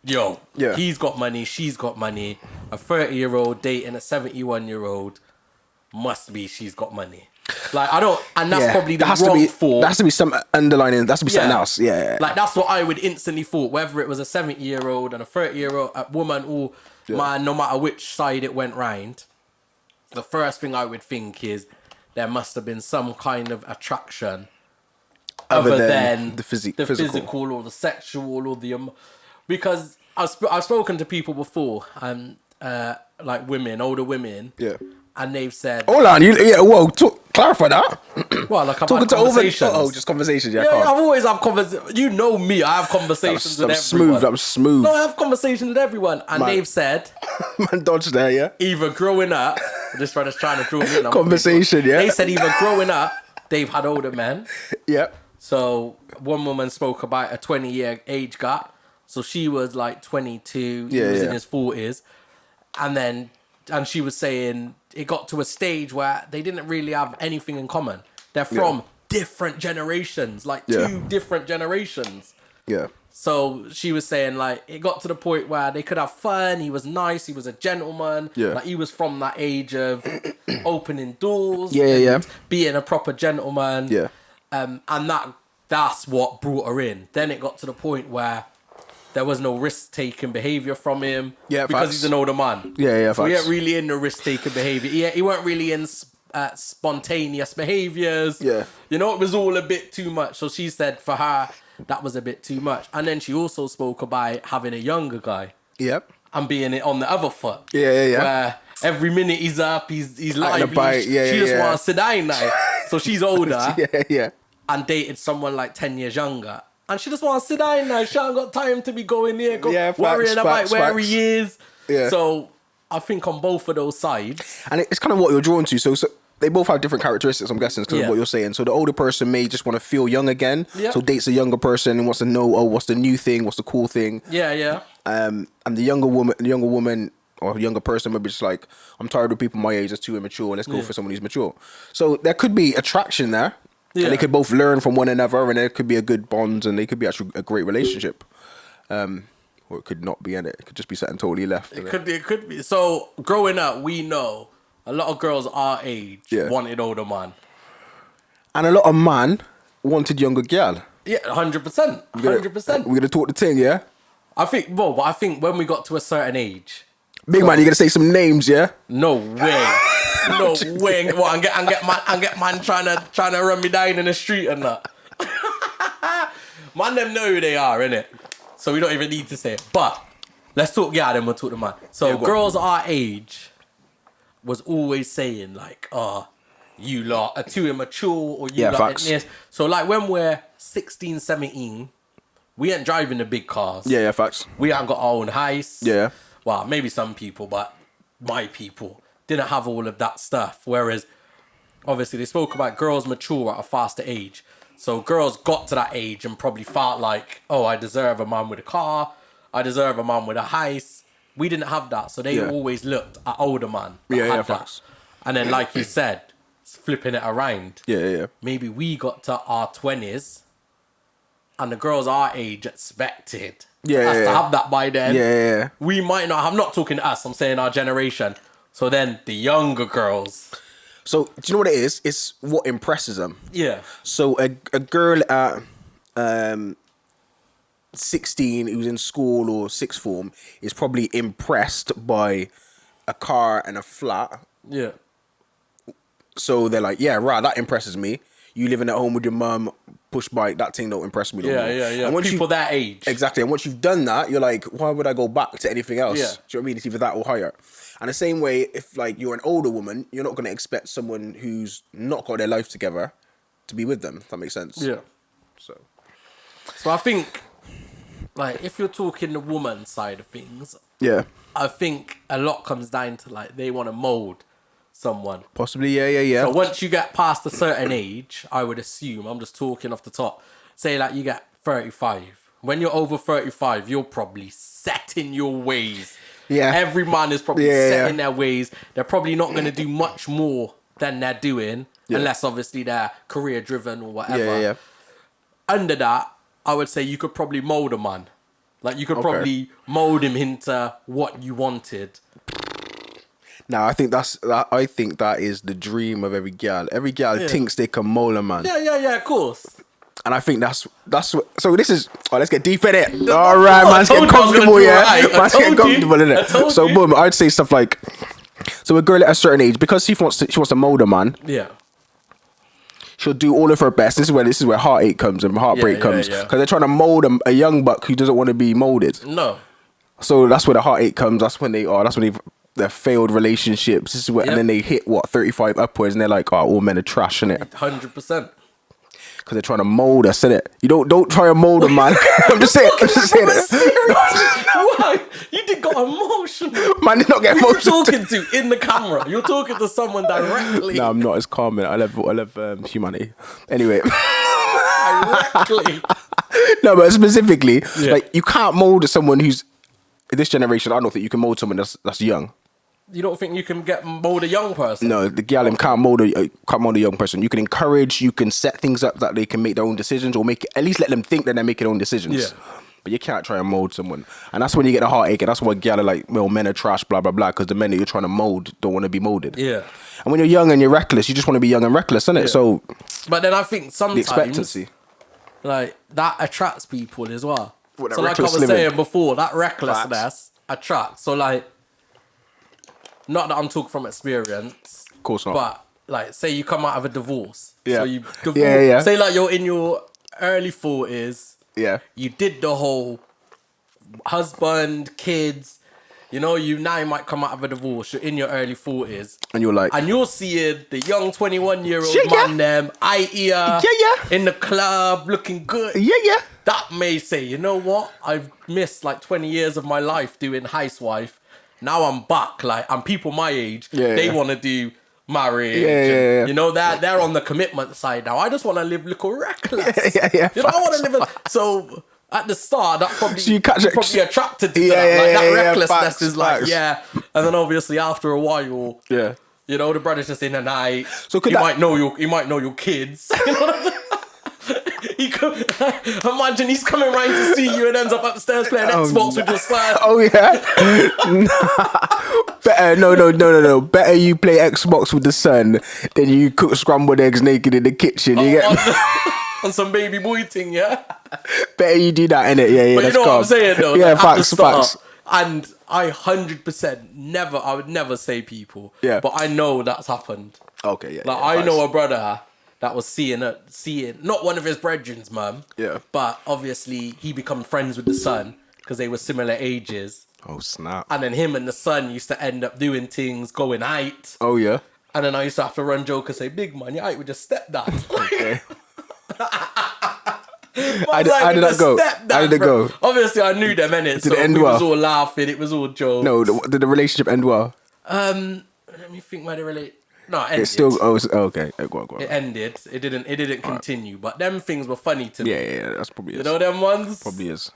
yo, Yeah. he's got money, she's got money. A 30-year-old dating a 71-year-old must be she's got money. Like, I don't, and that's probably the There has wrong to be, thought. There has to be some underlining. There has to be something else. Yeah. Like, that's what I would instantly thought, whether it was a 70-year-old and a 30-year-old woman or man, no matter which side it went round, the first thing I would think is there must have been some kind of attraction other than the physical or the sexual or the... Because I've spoken to people before, and like women, older women, and they've said... Hold on, clarify that. Well, like I've Talking had to conversations. just conversations. Yeah, I've always had conversations. You know me, I have conversations with everyone. I'm smooth. No, I have conversations with everyone, and they've said... Man, dodge there, yeah? Either growing up... This brother's trying to draw me in. Conversation, yeah? They said either growing up, they've had older men. Yeah. So one woman spoke about a 20-year age gap. So she was like 22, he was in his 40s. And she was saying it got to a stage where they didn't really have anything in common. They're from different generations, like two different generations. Yeah. So she was saying, like, it got to the point where they could have fun. He was nice. He was a gentleman. Yeah. Like, he was from that age of opening doors. Being a proper gentleman. Yeah. And that's what brought her in. Then it got to the point where there was no risk-taking behaviour from him. Yeah, because he's an older man. Yeah, so he ain't really in the risk-taking behaviour. He weren't really in spontaneous behaviours. Yeah. You know, it was all a bit too much. So she said for her, that was a bit too much. And then she also spoke about having a younger guy. Yep. And being it on the other foot. Yeah. Where every minute he's up, he's lively. She just wants to sit down now. So she's older. Yeah. And dated someone like 10 years younger. And she just wants to sit down now. She ain't got time to be going there, worrying about where he is. Yeah. So I think on both of those sides. And it's kind of what you're drawn to. So they both have different characteristics, I'm guessing, because of what you're saying. So the older person may just want to feel young again. Yeah. So dates a younger person and wants to know, what's the new thing? What's the cool thing? Yeah. And the younger woman or younger person maybe just like, I'm tired of people my age that's too immature. Let's go for someone who's mature. So there could be attraction there. Yeah. And they could both learn from one another, and there could be a good bond, and they could be actually a great relationship. Or it could not be in it. It could just be something totally left. It could be. So growing up, we know a lot of girls our age wanted older man. And a lot of man wanted younger girl. Yeah, 100%. 100%. We're gonna talk the thing, yeah? I think when we got to a certain age. Big man, you gonna say some names, yeah? No way. No way. What, and get man trying to run me down in the street and that. Man, them know who they are, innit? So we don't even need to say it. But let's talk, then we'll talk to man. So girls our age was always saying like, you lot are too immature, or you lot are this. So like when we're 16, 17, we ain't driving the big cars. Yeah, facts. We ain't got our own house. Yeah. Well, maybe some people, but my people didn't have all of that stuff. Whereas, obviously, they spoke about girls mature at a faster age. So girls got to that age and probably felt like, I deserve a man with a car. I deserve a man with a house. We didn't have that. So they always looked at older man that had that. And then, like you said, flipping it around. Yeah. Maybe we got to our 20s and the girls our age expected us to have that by then. Yeah. We might not. I'm not talking to us. I'm saying our generation. So then the younger girls. So do you know what it is? It's what impresses them. Yeah. So a girl at 16 who's in school or sixth form is probably impressed by a car and a flat. Yeah. So they're like, right, that impresses me. You living at home with your mum, push bike, that thing don't impress me no more. Yeah. And once people that age. Exactly. And once you've done that, you're like, why would I go back to anything else? Yeah. Do you know what I mean? It's either that or higher. And the same way, if like you're an older woman, you're not going to expect someone who's not got their life together to be with them. If that makes sense. Yeah. So I think, like, if you're talking the woman side of things, I think a lot comes down to like they want to mold someone. Possibly, yeah. So once you get past a certain age, I would assume, I'm just talking off the top, say like you get 35. When you're over 35, you're probably set in your ways. Yeah. Every man is probably set in their ways. They're probably not going to do much more than they're doing, unless obviously they're career driven or whatever. Yeah. Under that, I would say you could probably mold a man. Like you could probably mold him into what you wanted. Now I think that is the dream of every gal. Every gal thinks they can mold a man. Yeah, of course. And I think that's what. So this is. Oh, let's get deep in it. All right, man's getting comfortable, yeah. Man's getting comfortable in it. So boom, I'd say stuff like. So a girl at a certain age, because she wants to mold a man. Yeah. She'll do all of her best. This is where heartache comes and heartbreak comes, because they're trying to mold a young buck who doesn't want to be molded. No. So that's where the heartache comes. That's when their failed relationships. This is where, and then they hit 35 upwards, and they're like, oh, all men are trash, innit? 100%. Because they're trying to mold us, innit? You don't try to mold a man. I'm just saying. Why? You did got emotional. Man did not get emotional. You're talking to in the camera. You're talking to someone directly. No, I'm not as calm, man. I love humanity. Anyway. Directly. No, but specifically, like, you can't mold someone who's this generation. I don't think you can mold someone that's young. You don't think you can mold a young person? No, the gal can't mold a young person. You can encourage, you can set things up that they can make their own decisions, or at least let them think that they're making their own decisions. Yeah. But you can't try and mold someone, and that's when you get the heartache, and that's why gal are like, well, men are trash, blah blah blah, because the men that you're trying to mold don't want to be molded. Yeah. And when you're young and you're reckless, you just want to be young and reckless, innit? Yeah. So. But then I think sometimes the expectancy, like, that attracts people as well. What, so like I was saying before, that recklessness attracts. So like. Not that I'm talking from experience. Of course not. But, like, say you come out of a divorce. Yeah. So you divorce. Yeah. Say, like, you're in your early 40s. Yeah. You did the whole husband, kids. You know, now you might come out of a divorce. You're in your early 40s. And you're like. And you're seeing the young 21-year-old man them, in the club, looking good. Yeah. That may say, you know what? I've missed, like, 20 years of my life doing housewife. Now I'm back, like, and people my age, they want to do marriage. Yeah. You know, they're on the commitment side now. I just want to live little reckless. Yeah. You know, I want to live. So at the start, that probably so probably attracted to that. Like that recklessness is like, and then obviously after a while, you know, the brother's just in the night. So you might know your kids. You know what I'm saying? Imagine he's coming round to see you and ends up upstairs playing Xbox with your son. Oh yeah. Better no. Better you play Xbox with the son than you cook scrambled eggs naked in the kitchen. You get on some baby boy thing, yeah. Better you do that, innit? Yeah. But you know what I'm saying though? Yeah, like, facts. And I 100% I would never say people. Yeah. But I know that's happened. Okay, yeah. Like I know a brother that was seeing not one of his brethren's mum. Yeah. But obviously he become friends with the son because they were similar ages. Oh snap. And then him and the son used to end up doing things, going out. Oh yeah. And then I used to have to run joke and say, big man, you're out with your stepdad. Okay. How did that go? How did it go? Obviously I knew them, innit? Did it end well? It was all laughing, it was all jokes. No, did the relationship end well? Let me think where they relate. No, it ended. It's still okay. Go on. It ended. It didn't continue. But them things were funny to me. Yeah, that's probably You know them ones? Probably is.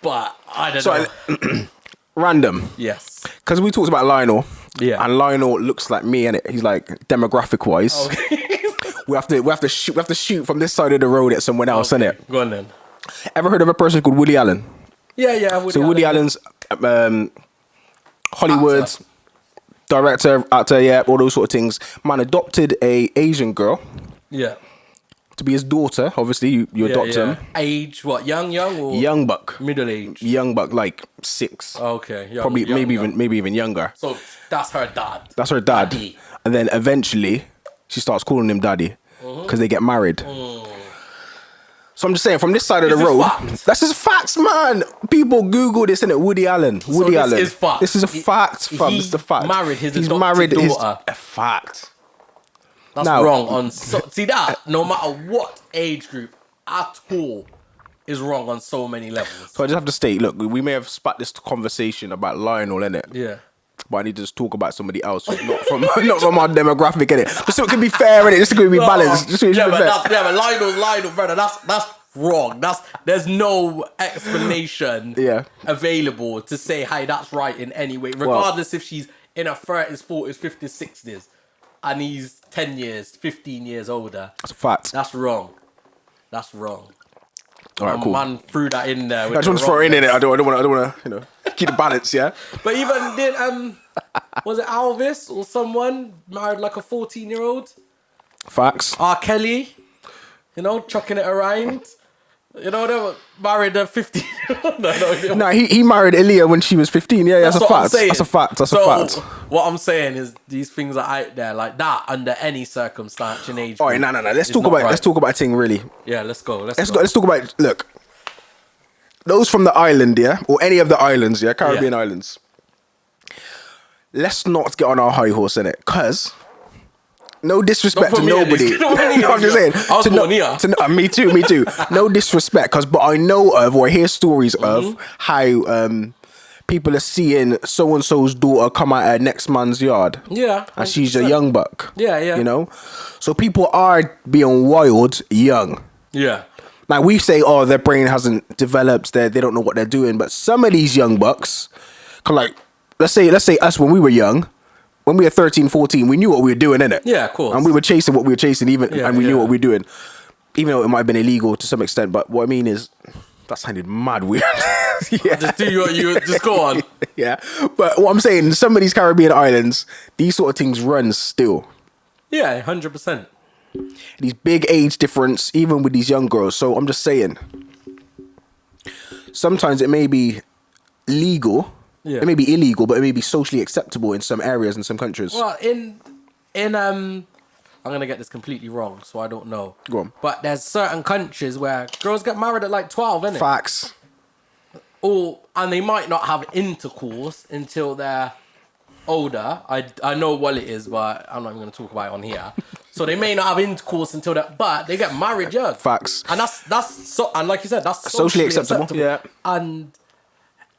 But I don't know. Random. Yes. Because we talked about Lionel. Yeah. And Lionel looks like me, innit? He's like demographic wise. Okay. we have to shoot from this side of the road at someone else, innit? Go on then. Ever heard of a person called Woody Allen? Yeah. Woody Allen's Hollywood director, actor, all those sort of things. Man adopted a Asian girl. Yeah. To be his daughter, obviously you adopt him. Age what? Young or young buck? Middle age. Young buck, like 6. Okay. Probably maybe even younger. So that's her dad. That's her dad. Daddy. And then eventually she starts calling him daddy because they get married. So I'm just saying, from this side of the road, that's just facts, man. People Google this, innit? Woody Allen. Woody Allen. This is fact. This is a fact, fam. This is a fact. He's married his daughter. A fact. That's wrong see that no matter what age group at all is wrong on so many levels. So I just have to state, look, we may have spat this conversation about Lionel, innit? Yeah. But I need to just talk about somebody else who's not from our demographic, innit? Just so it can be fair, innit? Just so it can be balanced. Just so but Lionel, brother, that's wrong. There's no explanation available to say, hey, that's right in any way, regardless if she's in her 30s, 40s, 50s, 60s, and he's 10 years, 15 years older. That's a fact. That's wrong. That's wrong. All right, cool. Man threw that in there. I just want to throw it in it. I don't want to, keep the balance, yeah. But even then, Was it Elvis or someone married like a 14-year-old? Facts. R. Kelly, chucking it around. They were married at 15. No, he married Aaliyah when she was 15. Yeah, that's a what I'm fact. saying. That's a fact. That's a fact. What I'm saying is these things are out there like that under any circumstance and age. All right, no. Let's talk about a thing really. Yeah, let's go. Let's talk about, look, those from the island, yeah, or any of the islands, yeah, Caribbean islands. Let's not get on our high horse in it, cause. No disrespect to nobody. I'm just saying. I was born here. Me too. No disrespect, but I know of or hear stories of how people are seeing so and so's daughter come out of next man's yard. Yeah, 100%. And she's a young buck. Yeah. So people are being wild young. Yeah. Now we say, oh, their brain hasn't developed. They don't know what they're doing. But some of these young bucks, let's say us when we were young. When we were 13, 14, we knew what we were doing, innit? Yeah, of course. And we were chasing what we were chasing, and we knew what we were doing. Even though it might have been illegal to some extent, but what I mean is, that sounded mad weird. Yeah. Just do what you just go on. Yeah. But what I'm saying, some of these Caribbean islands, these sort of things run still. Yeah, 100%. These big age difference, even with these young girls. So I'm just saying, sometimes it may be legal. Yeah. It may be illegal, but it may be socially acceptable in some areas in some countries. Well, in I'm gonna get this completely wrong, so I don't know. Go on. But there's certain countries where girls get married at like 12, innit? Facts. And they might not have intercourse until they're older. I know what it is, but I'm not even gonna talk about it on here. So they may not have intercourse until that, but they get married young. Facts. And and like you said, that's socially acceptable. Yeah. And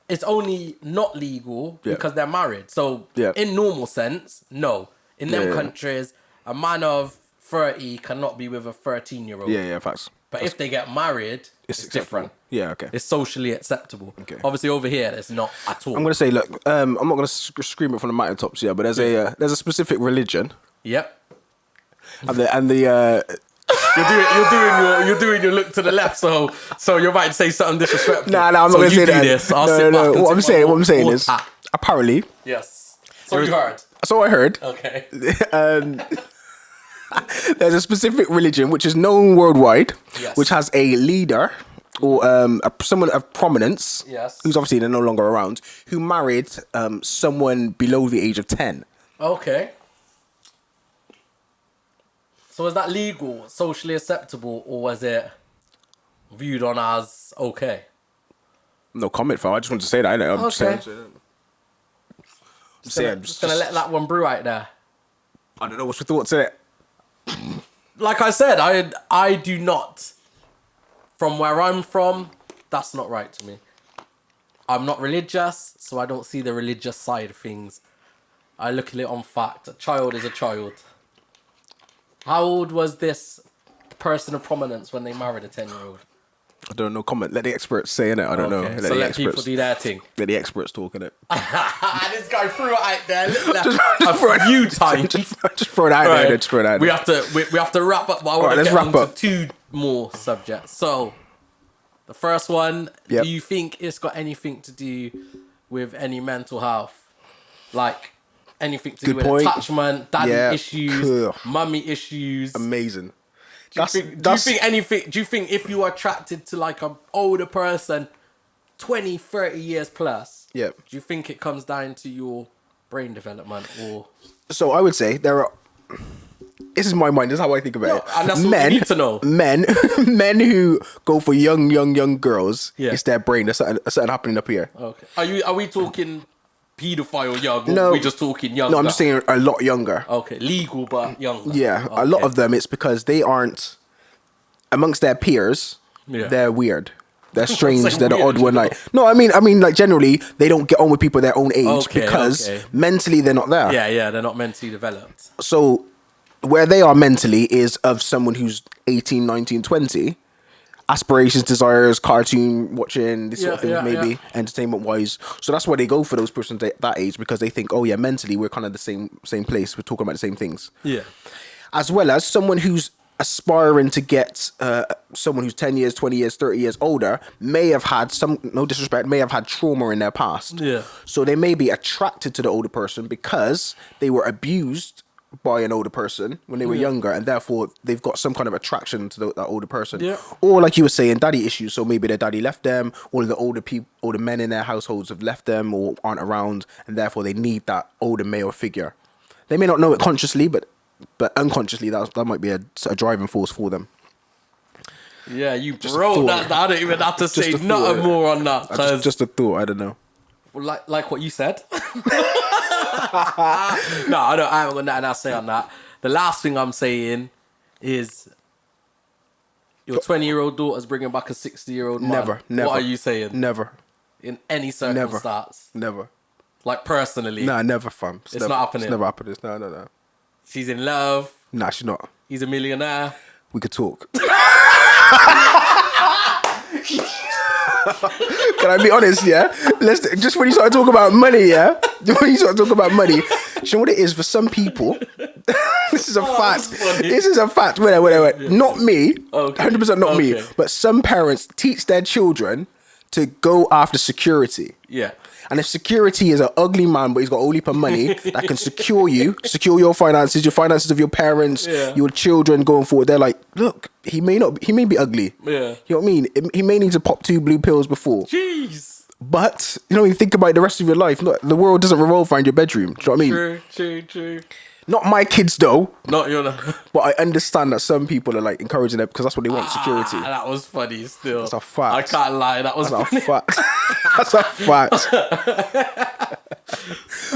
it's only not legal because they're married. So in normal sense, no. In them countries, a man of 30 cannot be with a 13-year-old. Yeah, facts. But if they get married, it's different. Yeah, okay. It's socially acceptable. Okay. Obviously over here, it's not at all. I'm going to say, look, I'm not going to scream it from the mountaintops here, but there's a specific religion. Yep. And the You're doing your look to the left, so you might say something disrespectful. Nah, I'm not going to say that. This. I'll sit back. What I'm saying is, apparently. Yes. So you heard. So I heard. Okay. There's a specific religion which is known worldwide, which has a leader or someone of prominence, who's obviously they're no longer around, who married someone below the age of 10. Okay. So is that legal, socially acceptable, or was it viewed on as okay? No comment, fam. I just wanted to say that. I'm just gonna let that one brew out there. I don't know what's your thoughts on it. Like I said, I do not. From where I'm from, that's not right to me. I'm not religious, so I don't see the religious side of things. I look at it on fact. A child is a child. How old was this person of prominence when they married a 10-year-old? I don't know. Comment. Let the experts say, innit? I don't know. Let people do their thing. Let the experts talk, innit? This guy threw it out there. A few times. Just throw it out there. Just throw it out there. We have to wrap up. But I want to get on to 2 more subjects. So, the first one. Do you think it's got anything to do with any mental health? Like anything to do with attachment, daddy issues, mummy issues? Amazing. Do you think if you are attracted to like an older person 20, 30 years plus, do you think it comes down to your brain development or? So I would say there are, this is my mind, this is how I think about it. And that's what you need to know. Men who go for young girls, it's their brain. There's something happening up here. Okay. Are we talking pedophile young? No. Or we just talking younger? No, I'm just saying a lot younger. Okay. Legal but younger. Yeah. Okay. A lot of them, it's because they aren't, amongst their peers, they're weird. They're strange. They're the odd one. I mean, like generally, they don't get on with people their own age because mentally they're not there. Yeah, they're not mentally developed. So where they are mentally is of someone who's 18, 19, 20. Aspirations, desires, cartoon watching, this sort of thing, maybe entertainment wise. So that's why they go for those persons that age, because they think, oh yeah, mentally we're kind of the same place. We're talking about the same things. Yeah. As well as someone who's aspiring to get someone who's 10 years, 20 years, 30 years older may have had no disrespect, may have had trauma in their past. Yeah. So they may be attracted to the older person because they were abused by an older person when they were younger, and therefore they've got some kind of attraction to that older person. Yeah. Or like you were saying, daddy issues. So maybe their daddy left them, or the older people, or the men in their households have left them or aren't around, and therefore they need that older male figure. They may not know it consciously, but unconsciously, that might be a driving force for them. Yeah, you wrote that. I don't even have to say nothing more on that. Just a thought. I don't know. Like what you said. No, I haven't got nothing else to say on that. The last thing I'm saying is your 20-year-old daughter's bringing back a 60-year-old man. Never. What are you saying? Never. In any circumstance. Never. Like personally. Nah, never, fam. It's not happening. It's never happening. No. She's in love. Nah, she's not. He's a millionaire. We could talk. Can I be honest, yeah? Just when you start talking about money, yeah? When you start talking about money, you know what it is for some people? This is a fact. This is a fact. Wait. Yeah. Not me. Okay. 100% not me. But some parents teach their children to go after security. Yeah. And if security is an ugly man, but he's got a whole heap of money that can secure your finances of your parents, your children going forward, they're like, look, he may be ugly. Yeah. You know what I mean? He may need to pop 2 blue pills before. Jeez. But, you think about the rest of your life. The world doesn't revolve around your bedroom. Do you know what I mean? True. Not my kids, though. Not your. But I understand that some people are like encouraging them because that's what they want, security. That was funny still. That's a fact. I can't lie. That's funny. A fact. That's a fact.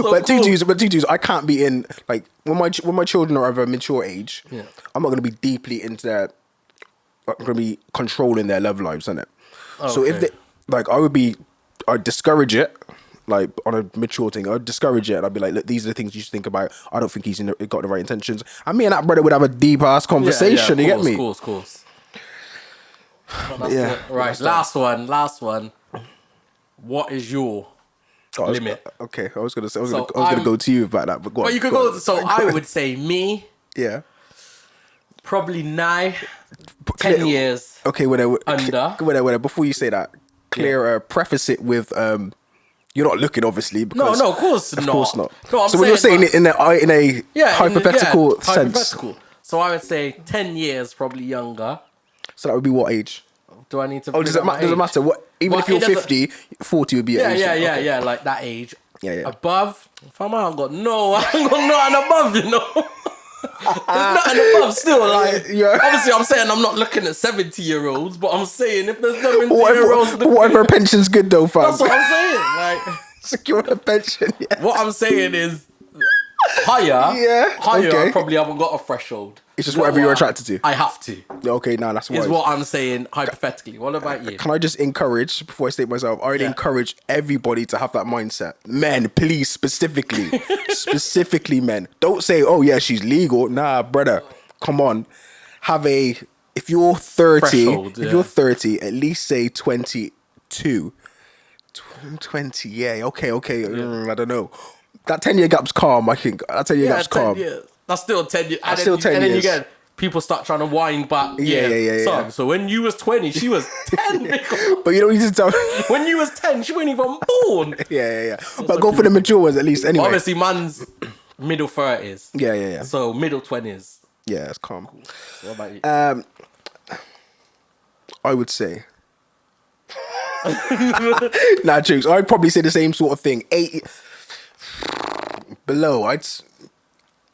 But tutus, I can't be in, like, when my children are of a mature age, I'm not going to be deeply into their, I'm going to be controlling their love lives, innit? Okay. So if they, like, I'd discourage it. Like, on a mature thing, I'd discourage it and I'd be like, look, these are the things you should think about. I don't think he's got the right intentions. And me and that brother would have a deep ass conversation, you get me? Of course. Right, last one. What is your limit? Okay, I was gonna go to you about that, but go on. Well, you could go. So I would say me. Yeah. Probably 10 years. Okay, under. Before you say that, preface it with you're not looking, obviously. Because no, of course not. Of course not. No, so when you're saying it in a hypothetical sense. Hypothetical. So I would say 10 years, probably younger. So that would be what age? Do I need to? Does it matter? What? Even if you're 50, 40 would be age. Yeah, like that age. Yeah. Above, fam, I ain't got nothing above, There's nothing above still. Like, obviously, I'm saying I'm not looking at 70-year-olds, but I'm saying if there's 70-year-olds, whatever a pension's good though, fam. That's what I'm saying. Like, secure a pension. Yeah. What I'm saying is higher. I probably haven't got a threshold. It's just whatever you're attracted to. I have to. Okay, that's wise. Is what I'm saying hypothetically. What about you? Can I just encourage, before I state myself, I'd encourage everybody to have that mindset. Men, please, specifically men. Don't say, oh yeah, she's legal. Nah, brother, come on. If you're 30, you're 30, at least say 22. 20, yeah, okay. I don't know. That 10-year gap's calm, I think. That 10-year gap's calm. Years. That's still 10 years. That's still 10 years. And then you get people start trying to wind back. Yeah. So when you was 20, she was 10. But you don't need to tell. When you was 10, she wasn't even born. Yeah. But go for the mature ones at least anyway. Obviously, man's middle 30s. Yeah. So middle 20s. Yeah, it's calm. Cool. So what about you? I would say. Nah, jokes. I'd probably say the same sort of thing. 80 below.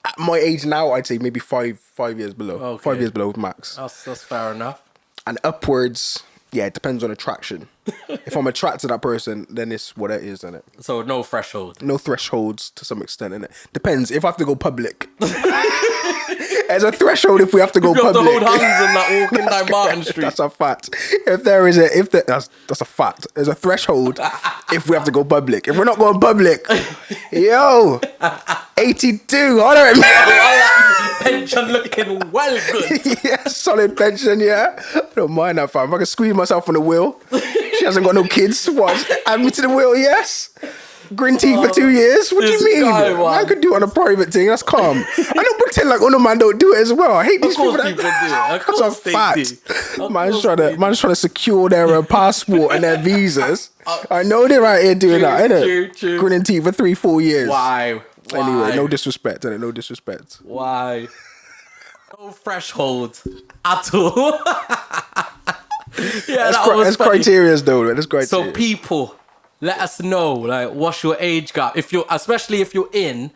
At my age now, I'd say maybe 5 years below. Okay. 5 years below max. That's fair enough. And upwards, it depends on attraction. If I'm attracted to that person, then it's what it is, isn't it? So no threshold. No thresholds to some extent, innit? Depends. If I have to go public. There's a threshold if we have to go public. You have to hold hands and that walking down Martin Street. That's a fact. That's a fact. There's a threshold if we have to go public. If we're not going public, 82. Honour it, man. Pension looking well good. Yeah, solid pension. Yeah, I don't mind that, fam. If I can squeeze myself on the wheel. She hasn't got no kids. What? Add me to the wheel. Yes. Green tea for 2 years? What do this you mean? guy, man. Man could do it on a private thing. That's calm. I don't pretend like other man don't do it as well. I hate these people. People do it. Of That's a course they fact. do. Man's trying to secure their passport and their visas. I know they're out here doing that, innit? True. Green tea for 3-4 years. Why? Anyway, no disrespect, innit? No disrespect. Why? No threshold at all. Yeah, That's criteria, though. That's criteria. So people, let us know, like, what's your age gap? Especially if you're in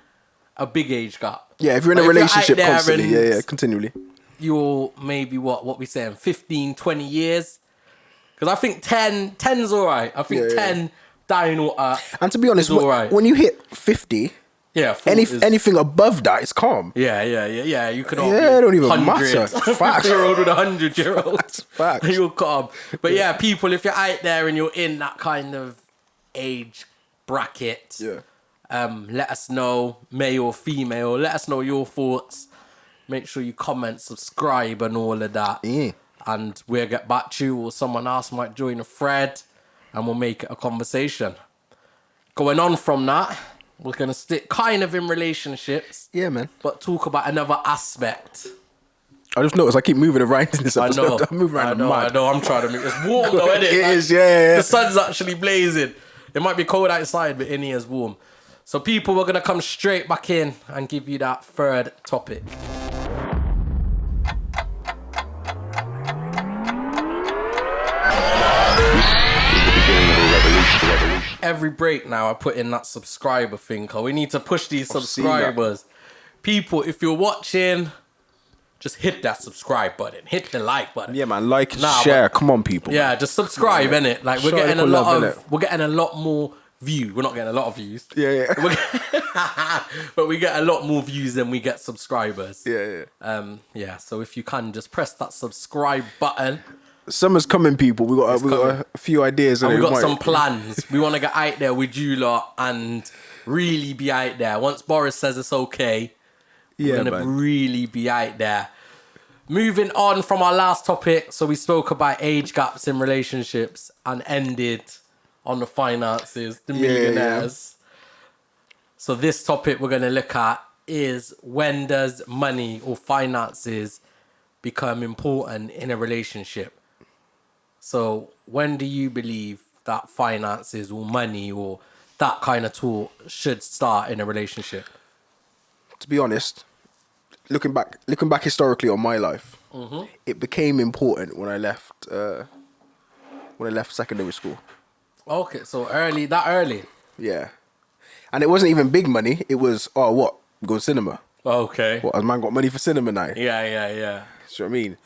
a big age gap. Yeah, if you're in a relationship constantly, yeah, continually. You're maybe what we saying, 15, 20 years. Because I think 10's all right. I think 10 dying or and to be honest, right. when you hit 50, anything above that is calm. Yeah. You can all it don't even 100. matter. Facts. You're old with 100-year-olds. Facts. You're calm. But yeah, people, if you're out there and you're in that kind of age bracket, let us know, male or female. Let us know your thoughts. Make sure you comment, subscribe, and all of that. Yeah. And we'll get back to you, or someone else might join a thread, and we'll make it a conversation. Going on from that, we're going to stick kind of in relationships. Yeah, man. But talk about another aspect. I just noticed I keep moving around in this episode. I know. I'm moving around I know. I'm trying to move. It's warm though, isn't it? It is, yeah. The sun's actually blazing. It might be cold outside, but in here is warm. So people, we're going to come straight back in and give you that third topic. Every break now, I put in that subscriber thing. We need to push these subscribers. People, if you're watching, just hit that subscribe button. Hit the like button. Yeah, man. Like, share. Come on, people. Yeah, just subscribe, innit? Like, we're getting a lot more views. We're not getting a lot of views. Yeah. But we get a lot more views than we get subscribers. Yeah. So if you can, just press that subscribe button. Summer's coming, people. We got a few ideas. And we got some plans. We want to get out there with you lot and really be out there. Once Boris says it's okay, we're going to really be out there. Moving on from our last topic. So we spoke about age gaps in relationships and ended on the finances, the millionaires. So this topic we're going to look at is, when does money or finances become important in a relationship? So when do you believe that finances or money or that kind of talk should start in a relationship? To be honest, looking back historically on my life, it became important when I left secondary school. Okay, so early. Yeah. And it wasn't even big money. It was, we go to cinema. Okay. What, has man got money for cinema now? Yeah. See what I mean?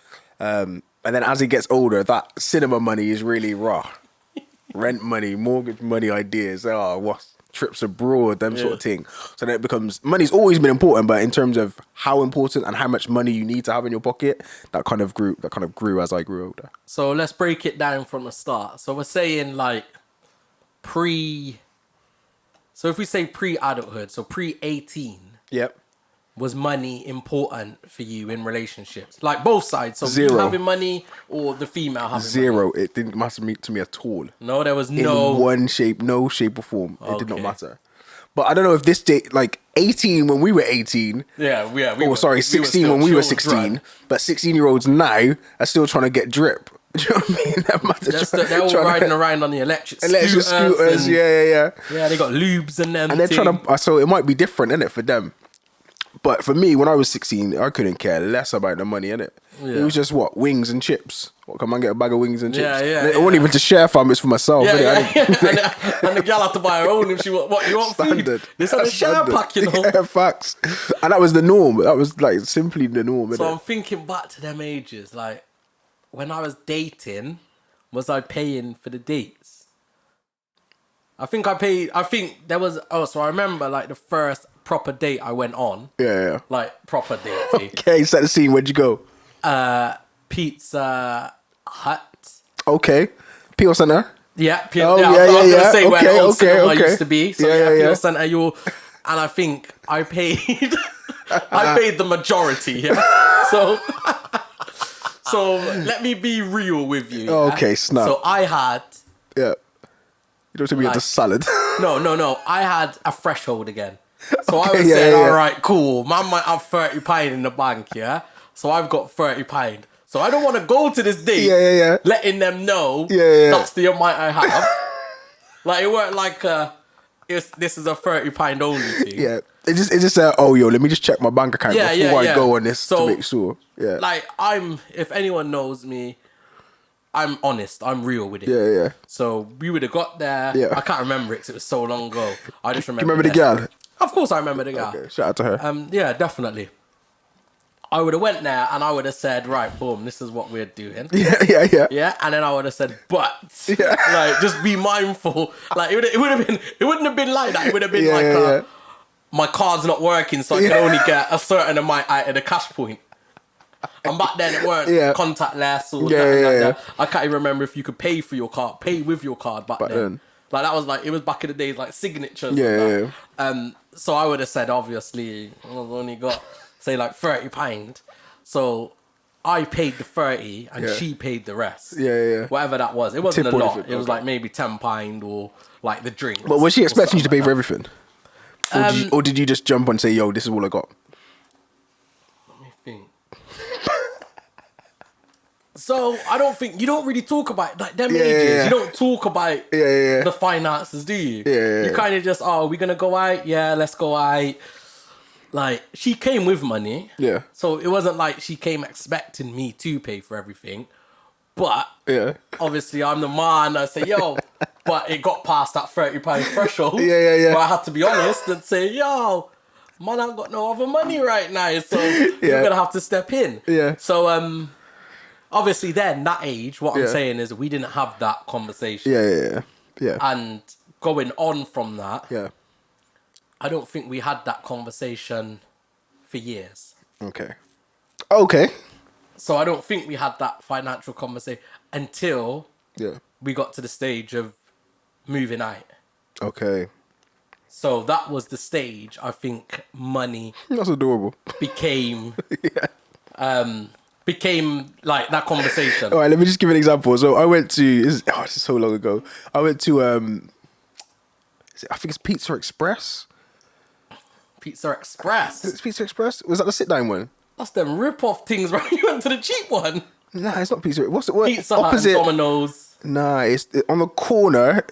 And then as he gets older, that cinema money is really raw. Rent money, mortgage money ideas, trips abroad, them sort of thing. So then it becomes, money's always been important, but in terms of how important and how much money you need to have in your pocket, that kind of grew as I grew older. So let's break it down from the start. So we're saying like so if we say pre-adulthood, so pre-18. Yep. Was money important for you in relationships? Like both sides. So Zero. You having money or the female having Zero. money? It didn't matter to me at all. No, there was in no shape or form. It did not matter. But I don't know if this date, like 18 when we were 18. Yeah. 16 when we were 16. But 16-year-olds now are still trying to get drip. Do you know what I mean? They're all riding around on the electric scooters. Yeah. Yeah, they got lubes and them. And they're trying to. So it might be different, innit, for them. But for me, when I was 16, I couldn't care less about the money, innit? Yeah. It was just wings and chips. Come on, get a bag of wings and chips. Yeah. It wasn't even to share, fam. It's for myself. Yeah. And the gal had to buy her own if she what you want standard. Food. This is a share pack, you know. Yeah, facts. And that was the norm. That was like simply the norm. So innit? I'm thinking back to them ages, like when I was dating, was I paying for the dates? I think there was. So I remember like the first proper date I went on. Yeah. Like proper date. Okay, set the scene. Where'd you go? Pizza Hut. Okay. Peel Center. Yeah. I Oh, was gonna say where the old cinema used to be. So Peel Center. And I think I paid. I paid the majority. Yeah. So let me be real with you. Okay, snap. So I had. Yeah. You don't tell me you had the salad. No. I had a threshold again. So I Okay, was yeah, saying, yeah. all right, cool. Man might have £30 in the bank, yeah? So I've got £30. So I don't want to go to this date Yeah. letting them know Yeah. that's the amount I have. Like, it weren't like this is a £30 only thing. Yeah. It's just oh, yo, let me just check my bank account before I go on this So, to make sure. Yeah. Like, if anyone knows me, I'm honest. I'm real with it. Yeah. So we would have got there. Yeah. I can't remember it because it was so long ago. I just You remember. remember the gal? Of course, I remember the gal. Okay, shout out to her. Yeah, definitely. I would have went there and I would have said, right, boom, this is what we're doing. Yeah. Yeah, and then I would have said, but like, just be mindful. Like, it wouldn't have been like that. It would have been my card's not working, so I can only get a certain amount out of the cash point. And back then it weren't contactless or nothing like that. I can't even remember if you could pay for your card, pay with your card back then. Like, that was like, it was back in the days, like signatures. Yeah. So I would have said, obviously, I've only got, say, like £30. So I paid the 30 and she paid the rest. Yeah. Whatever that was. It wasn't Tip a or lot. anything, It was like maybe £10 or like the drink. But was she expecting you to pay for everything? Or did you just jump on and say, yo, this is all I got? Let me think. So I don't think you don't really talk about like them ages. You don't talk about the finances, do you? You kind of just, we're gonna go out. Yeah, let's go out. Like, she came with money. Yeah. So it wasn't like she came expecting me to pay for everything. But obviously I'm the man. I say, yo, but it got past that £30 threshold. Yeah. But I had to be honest and say, yo, man, I've got no other money right now. So you're gonna have to step in. Yeah. So obviously then, that age, what I'm saying is we didn't have that conversation. Yeah. And going on from that, I don't think we had that conversation for years. Okay. So I don't think we had that financial conversation until we got to the stage of moving out. Okay. So that was the stage, I think, money That's adorable. became like that conversation. All right, let me just give an example. So I went to, this is so long ago. I went to, I think it's Pizza Express. Pizza Express? It's Pizza Express? Was that the sit-down one? That's them rip-off things, right? You went to the cheap one. Nah, it's not Pizza. What's the word? Pizza Hut and Domino's. Nah, it's on the corner.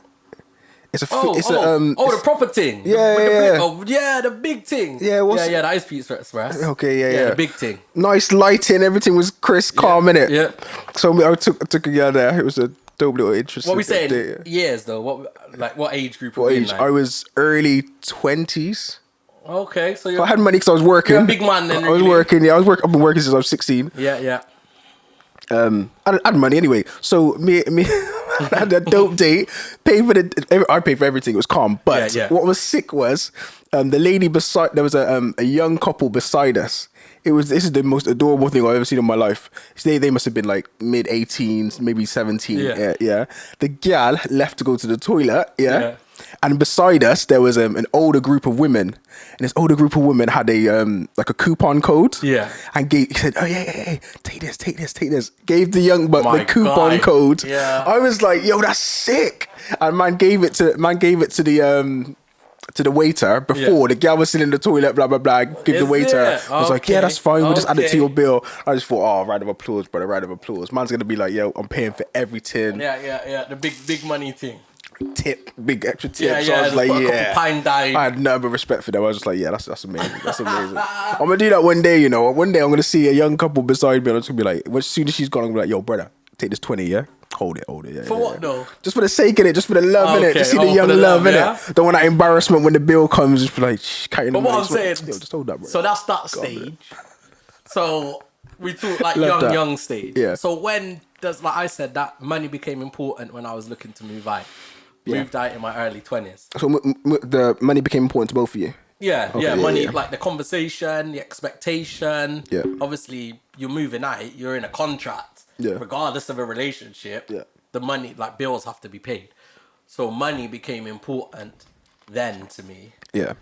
It's a the proper thing. The big thing. Yeah, that is Pizza Express. Okay, the big thing. Nice lighting, everything was crisp, calm, innit? Yeah. So I took a girl there. It was a dope little interesting. What we saying? Years though. What age group? What age? I was early 20s. Okay, so I had money because I was working. You're a big man then. I was working. Yeah, I've been working since I was 16. Yeah. I had money anyway. So me I had a dope date. I paid for everything. It was calm. But what was sick was the lady beside. There was a young couple beside us. This is the most adorable thing I've ever seen in my life. They must have been like mid-18s, maybe 17. Yeah. The gal left to go to the toilet. Yeah. And beside us, there was an older group of women, and this older group of women had a like a coupon code. Yeah. And he said, "Oh yeah, take this." Gave the young buck the coupon code. Yeah. I was like, "Yo, that's sick!" And man gave it to the waiter before. The gal was sitting in the toilet. Blah blah blah. Give the waiter. I was like, "Yeah, that's fine. We'll just add it to your bill." I just thought, "Oh, round of applause, brother. Round of applause." Man's gonna be like, "Yo, I'm paying for everything." Yeah. The big money thing. Big extra tip. So Yeah. I was like, yeah. I had nothing but respect for them. I was just like, yeah, that's amazing. That's amazing. I'm gonna do that one day, you know. One day I'm gonna see a young couple beside me and I'm just gonna be like, as soon as she's gone, I'm gonna be like, yo, brother, take this 20, yeah? Hold it, yeah. For what though? Just for the sake of it, just for the love in it. Just see the young love in it. Don't want that embarrassment when the bill comes, just be like, shh, can't. But what I'm saying, yo, just hold that, bro. So that's that stage. So we talk like Love young stage. Yeah. So when does, like I said, that money became important when I was looking to move out. Moved out in my early 20s. So the money became important to both of you? Money, like the conversation, the expectation. Yeah. Obviously, you're moving out, you're in a contract. Yeah. Regardless of a relationship, the money, like bills have to be paid. So money became important then to me. Yeah.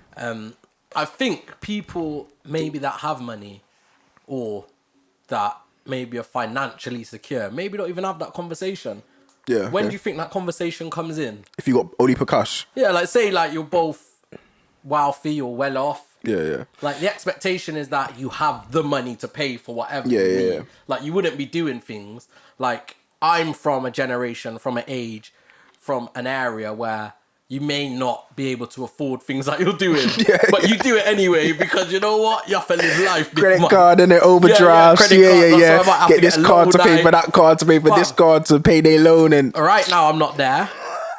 I think people maybe that have money or that maybe are financially secure, maybe don't even have that conversation. Yeah. When okay. do you think that conversation comes in? If you got only per cash. Yeah, like say like you're both wealthy or well off. Yeah. Like the expectation is that you have the money to pay for whatever Yeah, you yeah, need. yeah. Like you wouldn't be doing things like I'm from a generation, from an age, from an area where you may not be able to afford things that you're doing, but you do it anyway because you know what? You have to live life. Big Credit man. card and their overdrafts. credit card, so I might have Get to this a card to loan pay for that card to pay for this card to pay their loan and. Right now, I'm not there,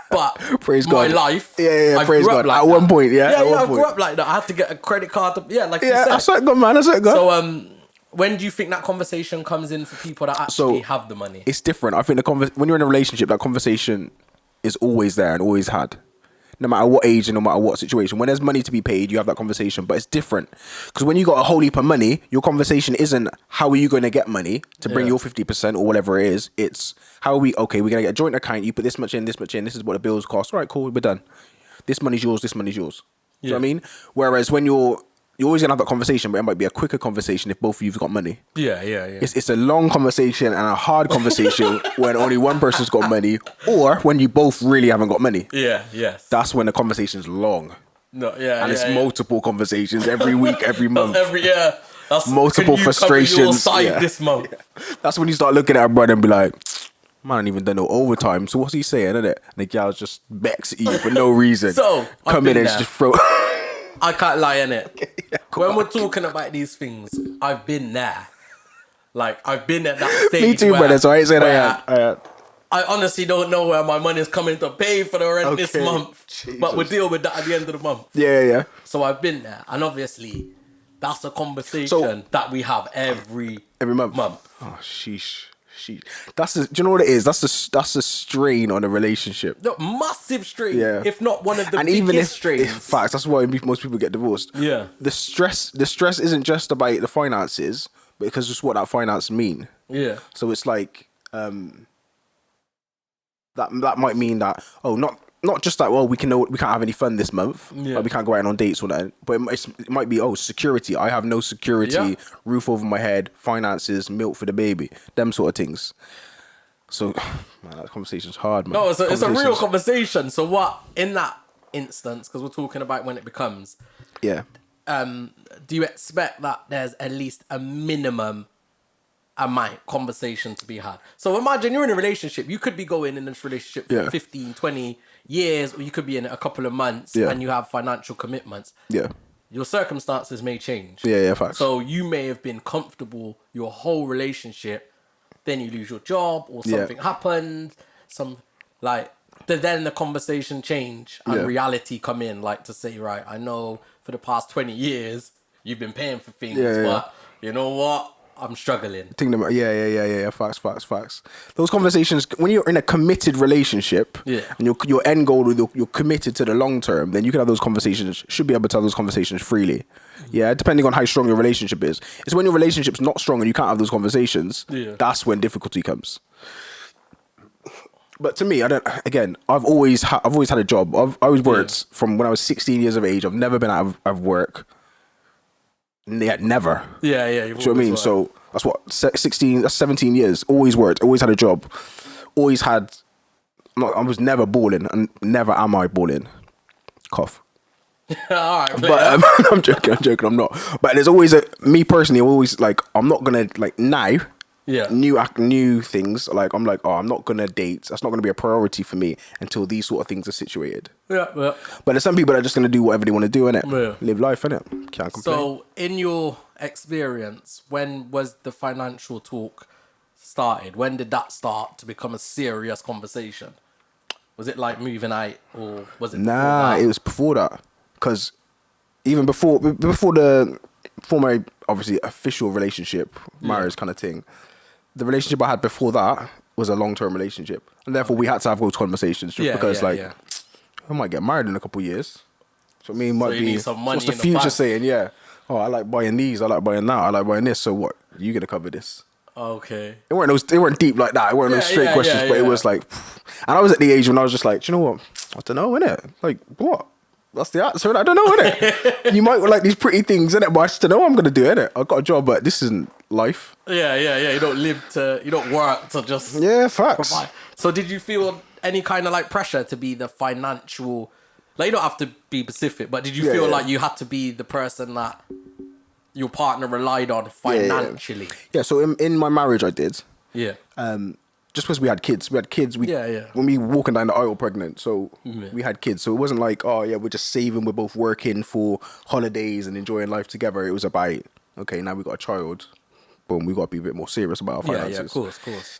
but Praise my God. life. Yeah, I praise grew up God. like At that. one point, yeah. At one I grew point. up like that. I had to get a credit card. Like you Yeah, said. that's what good, man. That's what good. So, when do you think that conversation comes in for people that actually have the money? It's different. I think when you're in a relationship, that conversation is always there and always had. No matter what age and no matter what situation. When there's money to be paid, you have that conversation. But it's different. Because when you got a whole heap of money, your conversation isn't how are you going to get money to bring your 50% or whatever it is. It's how are we're going to get a joint account. You put this much in, this much in. This is what the bills cost. All right, cool. We're done. This money's yours. This money's yours. Do you know what I mean? Whereas when you're always going to have that conversation, but it might be a quicker conversation if both of you've got money. Yeah. It's a long conversation and a hard conversation when only one person's got money or when you both really haven't got money. Yes. That's when the conversation's long. And it's yeah. multiple conversations every week, every month. That's multiple frustrations. Your side this month. That's when you start looking at a brother and be like, man, I ain't even done no overtime. So what's he saying, isn't it? And the gal's just becks at you for no reason. So, come in and just throw. I can't lie, innit? Yeah, when we're talking about these things, I've been there. Like, I've been at that stage. Me too, brother. So I ain't saying I honestly don't know where my money's coming to pay for the rent this month. Jesus. But we'll deal with that at the end of the month. Yeah. So I've been there. And obviously, that's a conversation that we have every month. Oh, sheesh. Do you know what it is? That's a strain on a relationship. No, massive strain. Yeah. If not one of the and biggest even if strains. Facts, that's why most people get divorced. Yeah. The stress isn't just about the finances, because it's what that finance mean. Yeah. So it's like that might mean that not just that we can't have any fun this month, like we can't go out on dates or that, but it might be security. I have no security, roof over my head, finances, milk for the baby, them sort of things. So man, that conversation's hard, man. No, it's a real conversation. So what in that instance, because we're talking about when it becomes, do you expect that there's at least a minimum amount conversation to be had? So imagine you're in a relationship. You could be going in this relationship for 15, 20 years, or you could be in it a couple of months and you have financial commitments. Yeah. Your circumstances may change. Yeah, facts. So you may have been comfortable your whole relationship, then you lose your job or something happened, then the conversation change and reality come in, like to say, right, I know for the past 20 years you've been paying for things, but you know what? I'm struggling. Yeah. Facts. Those conversations, when you're in a committed relationship, and your end goal, you're committed to the long term, then you can have those conversations. Should be able to have those conversations freely. Yeah, depending on how strong your relationship is. It's when your relationship's not strong and you can't have those conversations. That's when difficulty comes. But to me, I've always had a job. I was worked from when I was 16 years of age. I've never been out of work. Yeah, never. Yeah. Do you know what I mean? So that's what 16. That's 17 years. Always worked. Always had a job. Always had. I was never balling, and never am I balling. Cough. All right, but I'm joking. I'm not. But there's always me personally. I'm always like, I'm not gonna now. Yeah. New things. Like I'm like, I'm not gonna date. That's not gonna be a priority for me until these sort of things are situated. Yeah. But there's some people that are just gonna do whatever they want to do, innit? Yeah. Live life, innit? Can't complain. So, in your experience, when was the financial talk started? When did that start to become a serious conversation? Was it like moving out, or was it? Nah, it was before that. Because even before my obviously official relationship, marriage kind of thing. The relationship I had before that was a long-term relationship, and therefore we had to have those conversations because I might get married in a couple of years. So I mean, might be some money what's the future saying? Yeah, I like buying these, I like buying that, I like buying this. So what? You gonna cover this? Okay. They weren't deep like that. It weren't those straight questions, but it was like, and I was at the age when I was just like, do you know what? I don't know, innit? Like what? That's the answer. I don't know, innit? You might like these pretty things, innit? But I just don't know what I'm gonna do, innit? I got a job, but this isn't life. Yeah. You don't work to just Yeah, facts. provide. So did you feel any kind of like pressure to be the financial? Like, you don't have to be specific, but did you feel like you had to be the person that your partner relied on financially? Yeah, so in my marriage I did. Yeah. Just because we had kids. Yeah. When we walking down the aisle pregnant, so we had kids. So it wasn't like, oh yeah, we're just saving, we're both working for holidays and enjoying life together. It was about, okay, now we got a child. Boom, we got to be a bit more serious about our finances. Yeah, of course.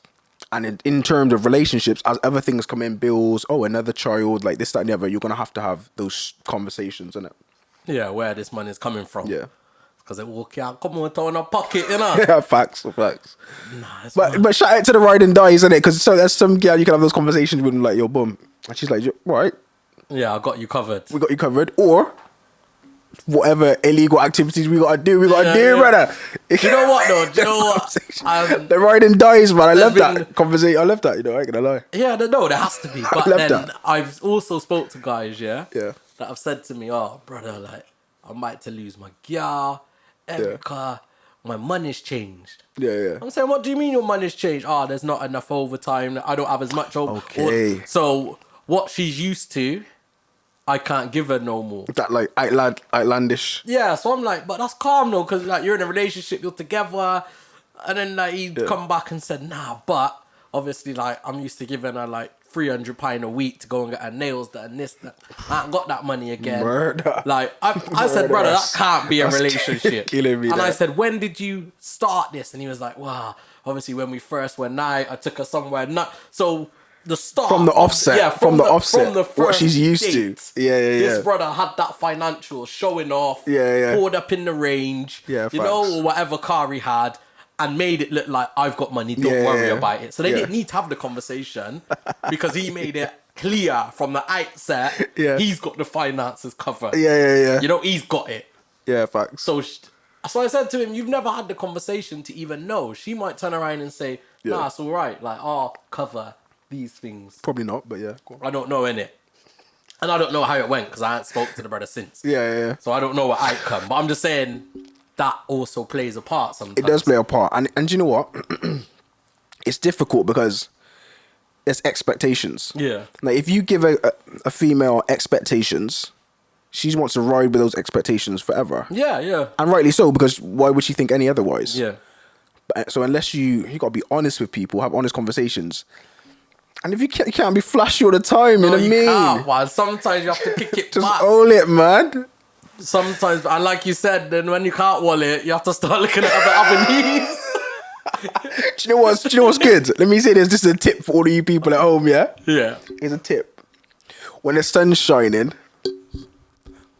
And in terms of relationships, as other things come in, bills, another child, like this, that, and the other, you're going to have those conversations, innit? Yeah, where this money is coming from. Yeah. Because it will come out in a pocket, you know? Yeah, facts. Nah, But shout out to the ride and dies, innit? Because so there's some girl you can have those conversations with, like, yo, boom. And she's like, right, yeah, I got you covered. we got you covered. Or whatever illegal activities we got to do, brother. You know what, though? Do you know what? The ride and dies, man. I love been- that conversation. I love that, I ain't gonna lie. Yeah, no, there has to be. But love then that. I've also spoke to guys, Yeah. that have said to me, oh, brother, like, I'm about to lose my girl, Erica, my money's changed. Yeah. I'm saying, what do you mean your money's changed? Oh, there's not enough overtime. I don't have as much overtime. Okay. So what she's used to, I can't give her no more. That, like, outlandish. Yeah, so I'm like, but that's calm though, because like you're in a relationship, you're together, and then like he'd come back and said, nah, but obviously like I'm used to giving her like £300 a week to go and get her nails done and this, that. I ain't got that money again. Murder. Like I said, brother, that can't be a relationship. Killing me, and I that. said, when did you start this? And he was like, wow, obviously when we first went out, I took her somewhere. So the start From the offset. From the offset. from the What first she's used date, to. Yeah. This brother had that financial showing off. Yeah. Pulled up in the range. Yeah, you know, facts. or whatever car he had. And made it look like I've got money, don't worry about it. So they didn't need to have the conversation because he made it clear from the outset he's got the finances covered. Yeah. You know, he's got it. Yeah, facts. So I said to him, you've never had the conversation to even know. She might turn around and say, nah, it's all right. Like, I'll cover these things. Probably not, but yeah. Go on. I don't know, innit? And I don't know how it went because I haven't spoke to the brother since. Yeah. So I don't know what outcome. But I'm just saying that also plays a part sometimes. It does play a part. And you know what? It's difficult because there's expectations. Yeah. Like, if you give a female expectations, she wants to ride with those expectations forever. Yeah. And rightly so, because why would she think any otherwise? Yeah. So unless you got to be honest with people, have honest conversations. And if you can't be flashy all the time, you know what I mean? Can't, man. Sometimes you have to kick it Just back. own it, man. Sometimes, and like you said, then when you can't wallet, you have to start looking at other avenues. Do you know what's good? Let me say this. This is a tip for all of you people at home, yeah? Yeah. Here's a tip. When the sun's shining,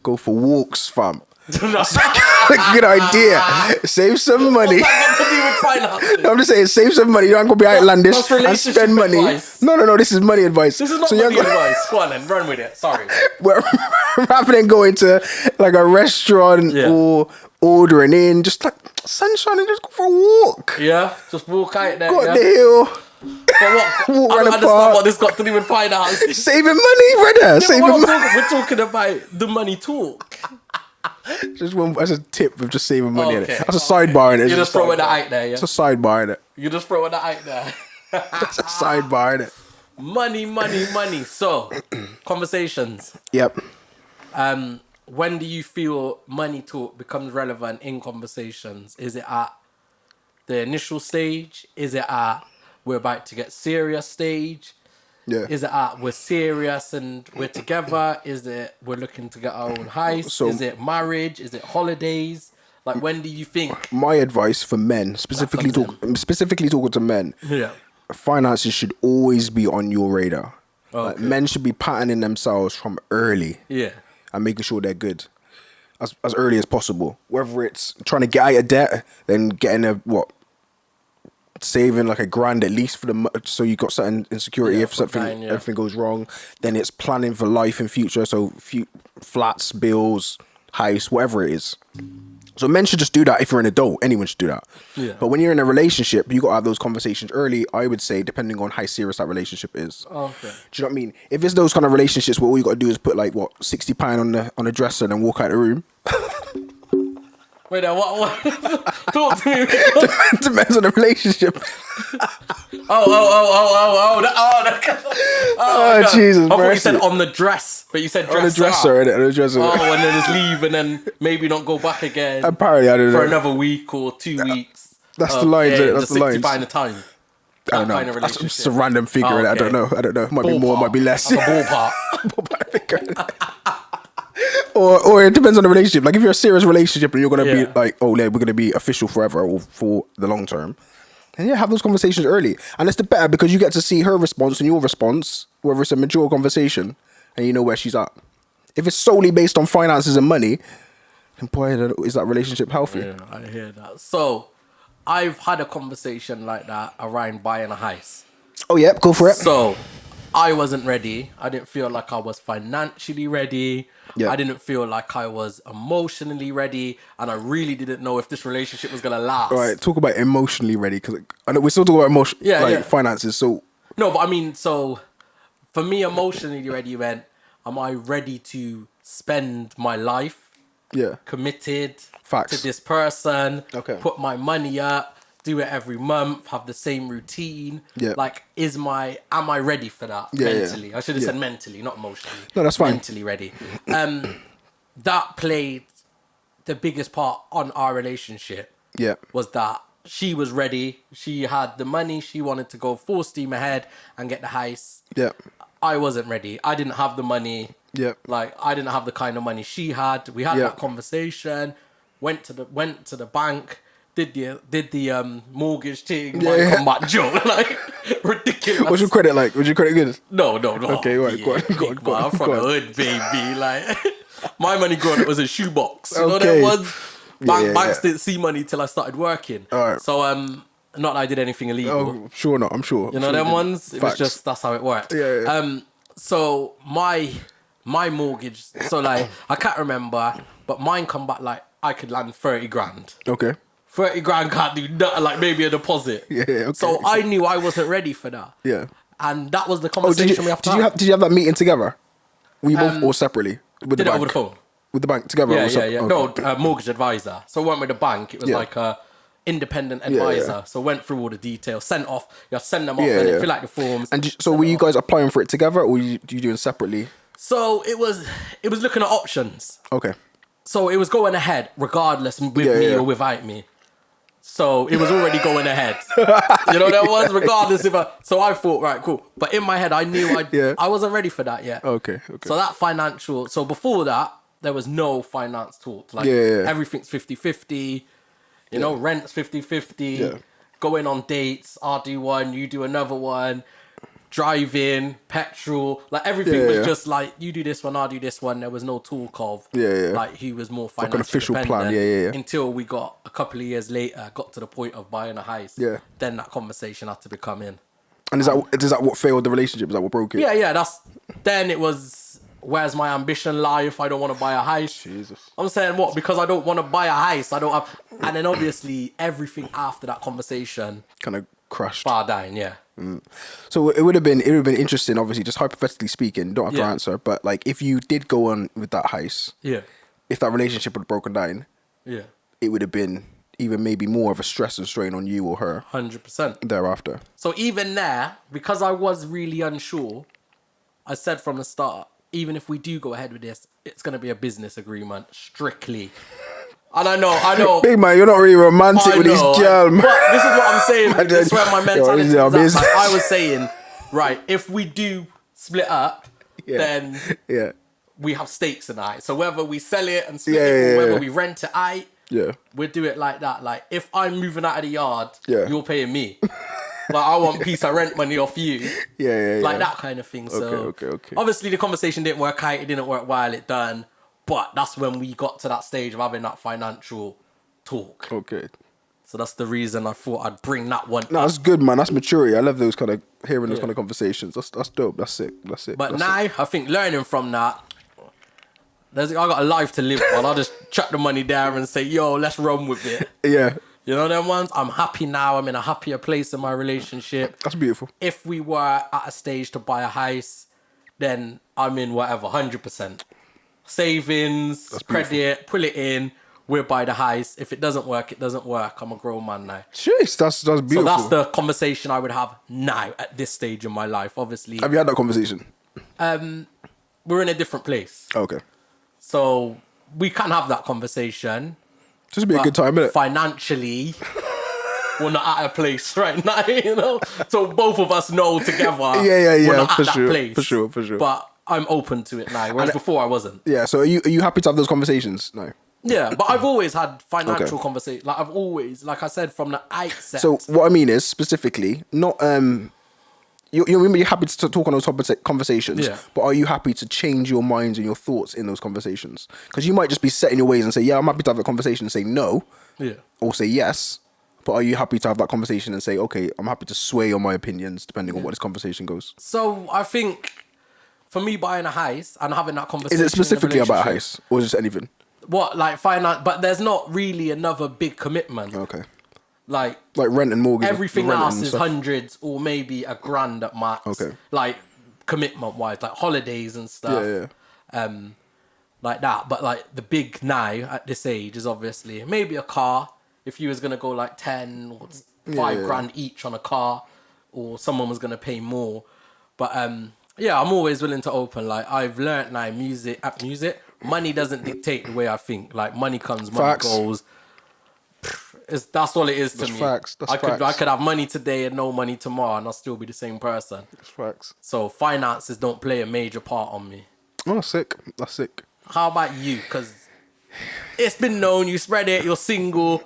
go for walks, fam. That's a good idea. Save some money. What's that got to do with finances? No, I'm just saying, save some money. You don't go be outlandish That's and relationship spend money. advice. No. This is money advice. This is not money advice. Go on then, run with it. Sorry. Rather than going to like a restaurant or ordering in, just like sunshine and just go for a walk. Yeah, just walk out there. Go up yeah. the hill. But what? Walk I around don't the understand park. what this got to do with finances. Saving money, brother. Saving What I'm money. talking- we're talking about the money talk. Just one, that's a tip of just saving money in it. Okay, That's a sidebar in it. You're just throwing that out there, yeah? It's a sidebar in it. You're just throwing that out there. It's a sidebar in it. Money. So, conversations. Yep. When do you feel money talk becomes relevant in conversations? Is it at the initial stage? Is it at we're about to get serious stage? Yeah. Is it at we're serious and we're together? Is it we're looking to get our own house? So- is it marriage? Is it holidays? Like, when do you think? My advice for men, specifically talking to men, Yeah. finances should always be on your radar. Like, Okay. men should be patterning themselves from early Yeah. and making sure they're good as early as possible. Whether it's trying to get out of debt, then getting saving like £1,000 at least for so you got certain insecurity if something everything goes wrong. Then it's planning for life in future, so flats, bills, house, whatever it is. So men should just do that. If you're an adult, anyone should do that. Yeah. But when you're in a relationship, you got to have those conversations early, I would say, depending on how serious that relationship is. Okay. Do you know what I mean? If it's those kind of relationships where all you got to do is put like £60 on the dresser and then walk out the room. Wait, now, what? Talk to me. Depends on the relationship. Oh, Jesus, I thought you said mercy. on the dress, but you said On the dresser. dresser, innit? On the dresser. Oh, and then just leave and then maybe not go back again Apparently, I don't know. for another week or 2 weeks. That's the lines, innit? That's just the 60 lines. by the time. I don't know. Kind of That's just a relationship. random figure. Oh, innit? okay. I don't know. Might be more, might be less. That's a ballpark. or it depends on the relationship. Like if you're a serious relationship and you're gonna be Yeah. like, oh, yeah, we're gonna be official forever or for the long term, and yeah, have those conversations early. And it's the better because you get to see her response and your response, whether it's a mature conversation, and you know where she's at. If it's solely based on finances and money, then boy, is that relationship healthy? Yeah, I hear that. So, I've had a conversation like that around buying a house. Oh yeah, go for it. So, I wasn't ready. I didn't feel like I was financially ready. Yeah. I didn't feel like I was emotionally ready. And I really didn't know if this relationship was going to last. All right, talk about emotionally ready because I know we're still talking about emotion, Yeah. finances. So No, but I mean, so for me, emotionally ready meant, am I ready to spend my life yeah, committed Facts. to this person, Okay. put my money up, do it every month, have the same routine? Yeah. Like, am I ready for that Yeah, yeah. mentally? I should have Yeah. said mentally, not emotionally. No, that's fine. Mentally ready. That played the biggest part on our relationship. yeah, Was that she was ready. She had the money. She wanted to go full steam ahead and get the house. yeah, I wasn't ready. I didn't have the money. yeah. Like, I didn't have the kind of money she had. We had Yeah. that conversation. Went to the bank. Did the mortgage thing. Yeah. Come back, Joe. Like, ridiculous. What's your credit like? Was your credit good? No. Okay, right, go on, big go on, go man, on, I'm from go the on. hood, baby. Like, my money growing up was a shoebox. You know what Okay. that was? Yeah. Banks didn't see money till I started working. Alright. So not that I did anything illegal. Oh, sure not. I'm sure. You know them ones? It was Facts. just, that's how it worked. Yeah. So my mortgage, so like, I can't remember, but mine come back like, I could land 30 grand. Okay. 30 grand can't do nothing, like maybe a deposit. Yeah, okay. So I knew I wasn't ready for that. Yeah. And that was the Oh, conversation we have to have. did you have that meeting together? Were you both or separately with the Did it bank? over the phone. With the bank together? Yeah, or yeah. Okay. No, mortgage advisor. So it weren't with the bank. It was Yeah. like a independent yeah. advisor. So went through all the details, sent off. You have to send them off Yeah, and yeah. fill out the forms. And so were you guys applying for it together or were you doing separately? So it was looking at options. Okay. So it was going ahead regardless with Yeah, me yeah. or without me. So it was already going ahead. You know that was regardless if so I thought, right, cool. But in my head I knew Yeah. I wasn't ready for that yet. Okay. So that financial, so before that, there was no finance talk. Like, Yeah. everything's 50-50, you know, rent's 50-50, Yeah. going on dates, I'll do one, you do another one, driving, petrol, like everything Yeah, was yeah. just like, you do this one, I'll do this one. There was no talk of, Yeah. like, who was more an financially official plan, dependent yeah. until we got, a couple of years later, got to the point of buying a house. Yeah. Then that conversation had to become in. And is that what failed the relationship? Is that what broke it? Yeah, then it was, where's my ambition lie if I don't want to buy a house? Jesus. I'm saying what? Because I don't want to buy a house, I don't have, and then obviously everything after that conversation Kind of crushed. far down, yeah. So it would have been interesting, obviously, just hypothetically speaking, don't have to Yeah. answer, but like if you did go on with that house, Yeah, if that relationship would have broken down, yeah, it would have been even maybe more of a stress and strain on you or her 100%. thereafter. So even there, because I was really unsure, I said from the start, even if we do go ahead with this, it's going to be a business agreement, strictly. And I know. Big man, you're not really romantic I with this know, girl, man. But this is what I'm saying. Man, This is where my yo, mentality this is is our at. Like, business. I was saying, right, if we do split up, Yeah. then Yeah. we have stakes in it. So whether we sell it and split Yeah, it, or yeah, whether yeah. we rent it out, Yeah. we'll do it like that. Like, if I'm moving out of the yard, Yeah. you're paying me. Like, I want a piece of rent money off you. Yeah. Like that kind of thing. So Okay. obviously the conversation didn't work out. It didn't work while it done. But that's when we got to that stage of having that financial talk. Okay. So that's the reason I thought I'd bring that one No, up. that's good, man. That's maturity. I love those kind of hearing those kind of conversations. That's dope. That's sick. But That's now, sick. I think learning from that, I got a life to live on. I'll just chuck the money down and say, yo, let's run with it. Yeah, You know them ones? I'm happy now. I'm in a happier place in my relationship. that's beautiful. If we were at a stage to buy a house, then I'm in whatever, 100%. Savings, credit, pull it in. we're by the highs. If it doesn't work, it doesn't work. I'm a grown man now. Jeez, that's beautiful. So that's the conversation I would have now at this stage in my life. Obviously, Have you had that conversation? we're in a different place. Okay. So we can have that conversation. Just be a good time, innit? Financially, we're not at a place right now, you know? So both of us know together we're not at that place. For sure. But I'm open to it now, whereas before I wasn't. Yeah, so are you happy to have those conversations? No. Yeah, but I've always had financial conversations. Like I've always, like I said, from the outset. So what I mean is, specifically, not... You're happy to talk on those conversations, but are you happy to change your minds and your thoughts in those conversations? Because you might just be set in your ways and say, yeah, I'm happy to have a conversation and say no, or say yes, but are you happy to have that conversation and say, okay, I'm happy to sway on my opinions depending on what this conversation goes? So I think for me buying a house and having that conversation... Is it specifically about a house or just anything? What, like finance? But there's not really another big commitment. Okay. Like rent and mortgage. Everything else is hundreds or maybe $1,000 at max. Okay. Like commitment wise, like holidays and stuff. Yeah. Like that. But like the big now at this age is obviously maybe a car. If you was gonna go like 10 or $5,000 each on a car, or someone was gonna pay more. But yeah, I'm always willing to open. Like I've learned now, music, money doesn't dictate the way I think. Like money comes, money goes. That's all it is to me. Facts. I could have money today and no money tomorrow, and I'll still be the same person. That's facts. So finances don't play a major part on me. Oh, that's sick. How about you? Because it's been known, you spread it, you're single.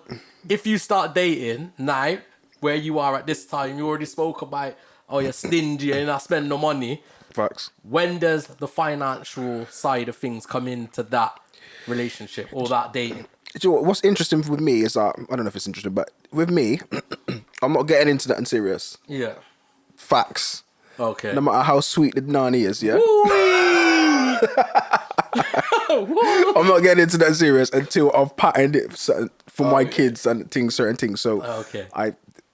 If you start dating now, where you are at this time, you already spoke about, oh, you're stingy and I spend no money. Facts. When does the financial side of things come into that relationship or that dating? Do you know what's interesting with me is that, I don't know if it's interesting, but with me, I'm not getting into that in serious. Yeah. Facts. Okay. No matter how sweet the nanny is, yeah? I'm not getting into that serious until I've patterned it for my kids and certain things. So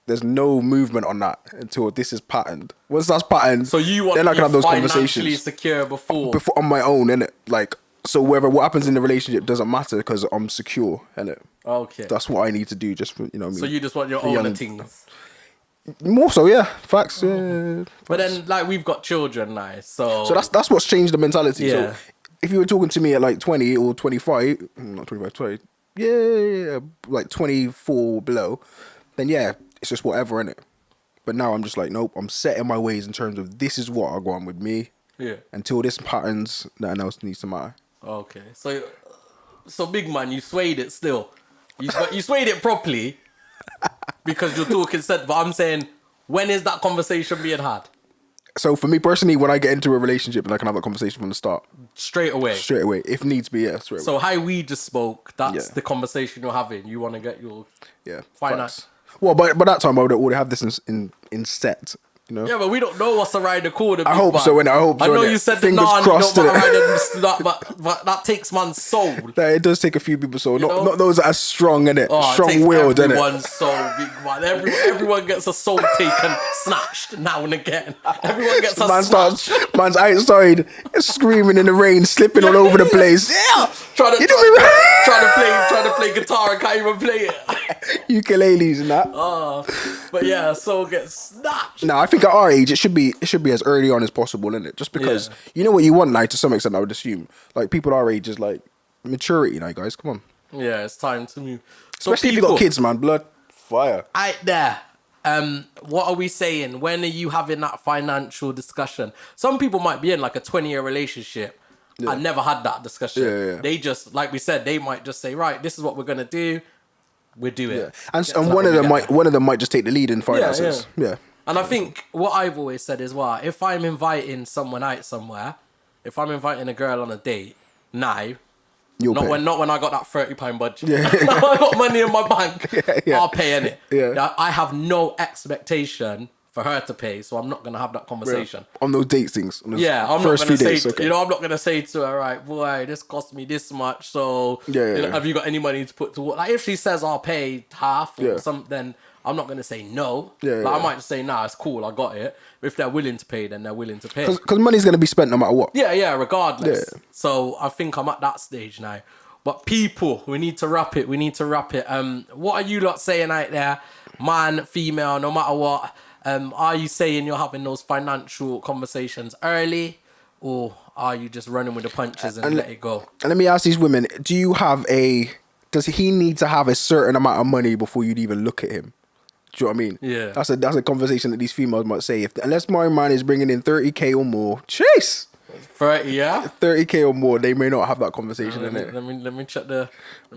there's no movement on that until this is patterned. Once that's patterned, so you want then I can have those financially conversations. Secure before on my own, innit? Like, so what happens in the relationship doesn't matter because I'm secure, innit? Okay. That's what I need to do, just for, you know what I mean? So you just want your own things? More so, yeah. Facts, yeah. But then, like, we've got children now, so... So that's what's changed the mentality. Yeah. So if you were talking to me at like 20 or 25, not 25, 20, yeah, like 24 below, then yeah, it's just whatever, innit? But now I'm just like, nope, I'm set in my ways in terms of this is what I go on with me. Yeah. Until this patterns, nothing else needs to matter. Okay. So big man, you swayed it still. You swayed it properly because you're talking set, but I'm saying, when is that conversation being had? So for me personally, when I get into a relationship and I can have that conversation from the start. Straight away. If needs be, yeah, straight away. So how we just spoke, that's the conversation you're having. You want to get your finance. Well, by that time I would already have this in set. You know? Yeah, but we don't know what's around the corner. I hope so. I know you said that you crossed, don't want but that takes man's soul. It does take a few people's soul. Not those that are strong, innit? Strong-willed, innit? Everyone's soul, big man. Everyone gets a soul taken, snatched now and again. Everyone gets a snatch. Man's outside, screaming in the rain, slipping all over the place. Yeah, trying to play guitar and can't even play it. Ukuleles and that. But yeah, soul gets snatched. No, I think at our age it should be as early on as possible, innit? Just because you know what you want now to some extent, I would assume. Like people our age is like maturity now, guys. Come on. Yeah, it's time to move. Especially if you got kids, man. Blood, fire. Out there. What are we saying? When are you having that financial discussion? Some people might be in like a 20-year relationship. I never had that discussion. Yeah. They just, like we said, they might just say, right, this is what we're gonna do. We do it. Yeah. And one of them might just take the lead in finances. Yeah. And I think what I've always said is, well, if I'm inviting someone out somewhere, if I'm inviting a girl on a date now, not when I got that £30 budget. Yeah. I got money in my bank. I'll pay in it. Yeah. I have no expectation for her to pay, so I'm not gonna have that conversation on those date things. I'm not gonna say, I'm not gonna say to her, right, boy, this cost me this much, so have you got any money to put towards? Like if she says I'll pay half or something, then I'm not gonna say no. I might just say, nah, it's cool, I got it. If they're willing to pay, then they're willing to pay. Because money's gonna be spent no matter what. Yeah, regardless. Yeah. So I think I'm at that stage now. But people, we need to wrap it. What are you lot saying out there? Man, female, no matter what. Are you saying you're having those financial conversations early? Or are you just running with the punches and let it go? And let me ask these women, does he need to have a certain amount of money before you'd even look at him? Do you know what I mean? Yeah. That's a conversation that these females might say. Unless my man is bringing in 30k or more, chase. 30, yeah? 30k or more, they may not have that conversation in it. Let me check the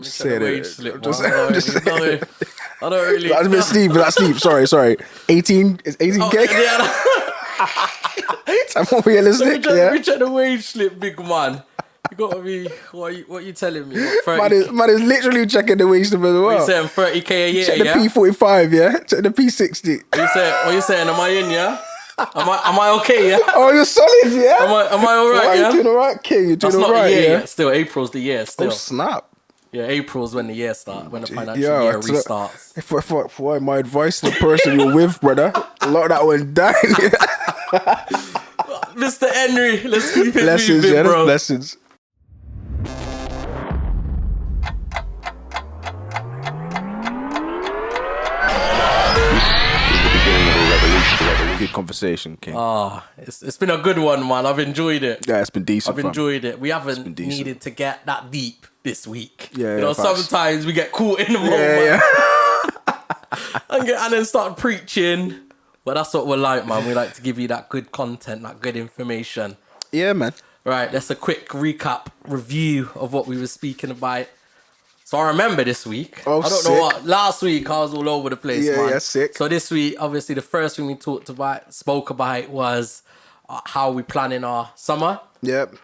Say it. wage slip. Just- man. just- I don't really. That's a bit steep, but that's steep. Sorry. 18 is 18k? Oh, yeah, That's more realistic, let me check the wage slip, big man. You gotta be. What you telling me? What, 30, Man is literally checking the wage slip as well. you saying 30k a year? Check the Yeah. P45, yeah? Check the P60. What you saying? Am I in? Yeah. Am I okay? Yeah. Oh, you're solid, yeah? Am I all right? Right, Yeah. you're doing all right, King. You're doing That's all not right, the year yeah? yet. Still, April's the year. Still. Oh, snap. Yeah, April's when the year starts. When the financial Yeah, year so- restarts. For my advice to the person you're with, brother, lock that one down. Mr. Henry, let's keep it Blessings, moving, yeah? bro. Blessings. Good conversation, King. It's been a good one, man. I've enjoyed it. Yeah, it's been decent. I've enjoyed it. We haven't decent. needed to get that deep this week. Yeah, you know, facts. sometimes we get caught in the moment Yeah. and then start preaching. But that's what we're like, man. We like to give you that good content, that good information. Yeah, man. Right, that's a quick recap review of what we were speaking about. So I remember this week. Oh, I don't know what. Last week I was all over the place, Yeah, man. yeah, sick. So this week, obviously, the first thing we spoke about was how we planning our summer. Yep.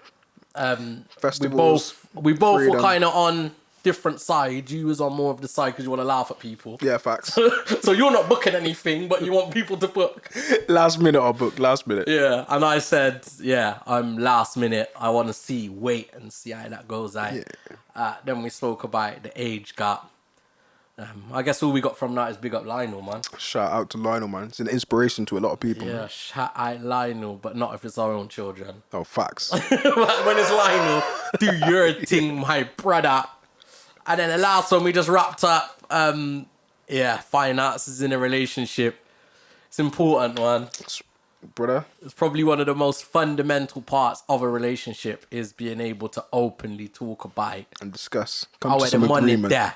Festivals. We both were freedom. kind of on different sides. You was on more of the side because you want to laugh at people. Yeah, facts. So you're not booking anything, but you want people to book. Last minute I'll book. Last minute. Yeah, and I said, yeah, I'm last minute. I want to wait and see how that goes out. Yeah. Then we spoke about the age gap. I guess all we got from that is big up Lionel, man. Shout out to Lionel, man. It's an inspiration to a lot of people. Yeah, Man. shout out Lionel, but not if it's our own children. Oh, facts. When it's Lionel, do your thing, my brother. And then the last one we just wrapped up. Finances in a relationship. It's important, man. Brother. It's probably one of the most fundamental parts of a relationship is being able to openly talk about And discuss. Come how to the some money agreement. there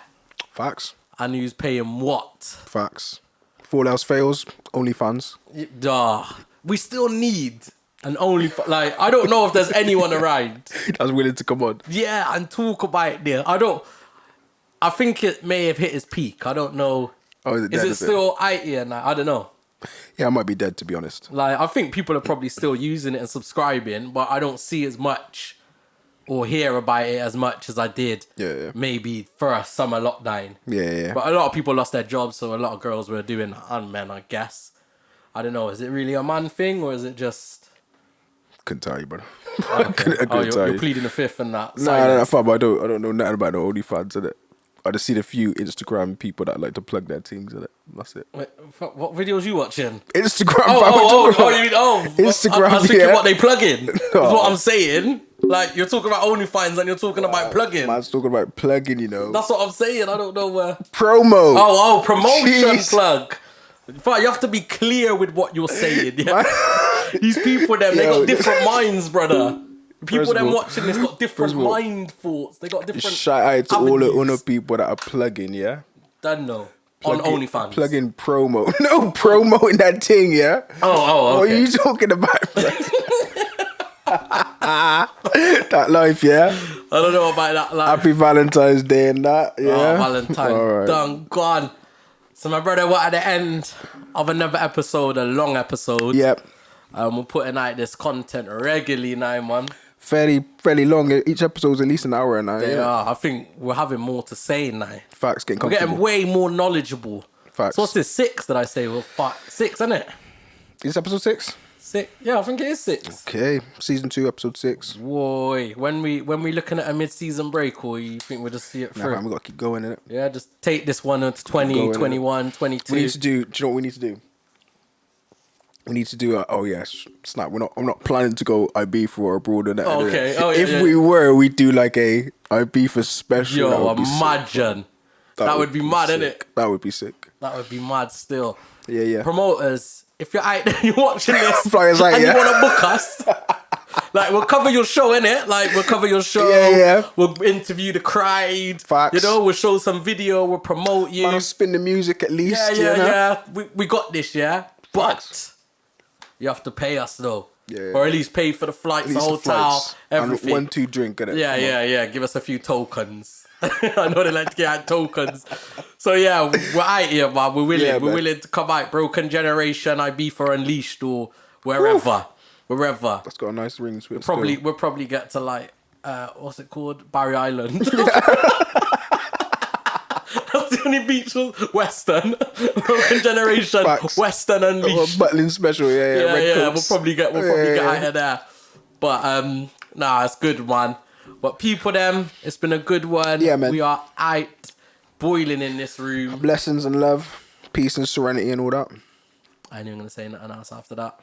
Facts. and who's paying what. Facts. If all else fails, OnlyFans. We still need an like I don't know if there's anyone around. That's willing to come on. Yeah, and talk about it. I think it may have hit its peak. I don't know. Oh, is it Is dead, it still out here now? I don't know. Yeah, I might be dead, to be honest. Like, I think people are probably still using it and subscribing, but I don't see as much or hear about it as much as I did maybe first summer lockdown. Yeah. But a lot of people lost their jobs, so a lot of girls were doing it, and men, I guess. I don't know. Is it really a man thing, or is it just... Couldn't tell you, brother. Okay. I couldn't tell You're you. pleading the fifth and that. No, fam, I don't know nothing about the OnlyFans, innit? I just seen a few Instagram people that like to plug their things in it. That's it. Wait, what videos you watching? Instagram. Instagram. I was thinking yeah. what they plug in. That's Oh. what I'm saying. Like, you're talking about OnlyFans and you're talking about plugging. Man's talking about plugging, you know. That's what I'm saying. I don't know where. Promo. Promotion Jeez. plug. But you have to be clear with what you're saying. Yeah? These people, they got different minds, brother. People First of them all- watching this got different first of all, mind thoughts. They got different. Shout out to all the avenues. other people that are plugging, yeah? Don't know. On Plugging- OnlyFans. Plugging promo. No promo in that thing, yeah? Oh, What okay. are you talking about, bro? That life, yeah? I don't know about that. Like, Happy Valentine's Day and that, yeah? oh, Valentine. All right. Done, gone. So, my brother, we're at the end of another episode, a long episode. Yep. We're putting out this content regularly now, man. Fairly long. Each episode's at least an hour now. They Yeah. are. I think we're having more to say now. Facts, getting We're getting comfortable. way more knowledgeable. Facts. So what's this? 6 did I say? Well, 6, isn't it? Is this episode 6? 6. Yeah, I think it is 6. Okay. Season 2, episode 6. Boy, when we looking at a mid-season break, or you think we'll just see it Nah, through? man, we got to keep going, innit? Yeah, just take this one to 20, Go in it. 21, 22. We need to do you know what we need to do? We need to do snap. I'm not planning to go Ibiza or abroad and that. Okay. If we were, we'd do like a Ibiza special. Yo, imagine. That would be mad, innit? That would be sick. That would be mad still. Yeah. Promoters, if you're out there, you're watching this Flyers out, and yeah. you want to book us, like, we'll cover your show, innit? Like, we'll cover your show. Yeah. We'll interview the crowd. Facts. You know, we'll show some video. We'll promote you. Man, spin the music at least. Yeah. We got this, yeah? But you have to pay us, though. Yeah. Or at least pay for the flights, the hotel, everything. And 1-2 drink, innit? Yeah. Give us a few tokens. I know they like to get out tokens. So yeah, we're out here, man. We're willing. We're willing to come out. Broken Generation, Ibiza Unleashed, or wherever. That's got a nice ring to it. We'll probably get to like what's it called? Barry Island. That's the only beach Western. Broken Generation, Facts. Western Unleashed. Battling special, yeah. We'll probably get out of there. But it's good, man. But people, it's been a good one. Yeah, man. We are out boiling in this room. Blessings and love, peace and serenity and all that. I ain't even gonna say nothing else after that.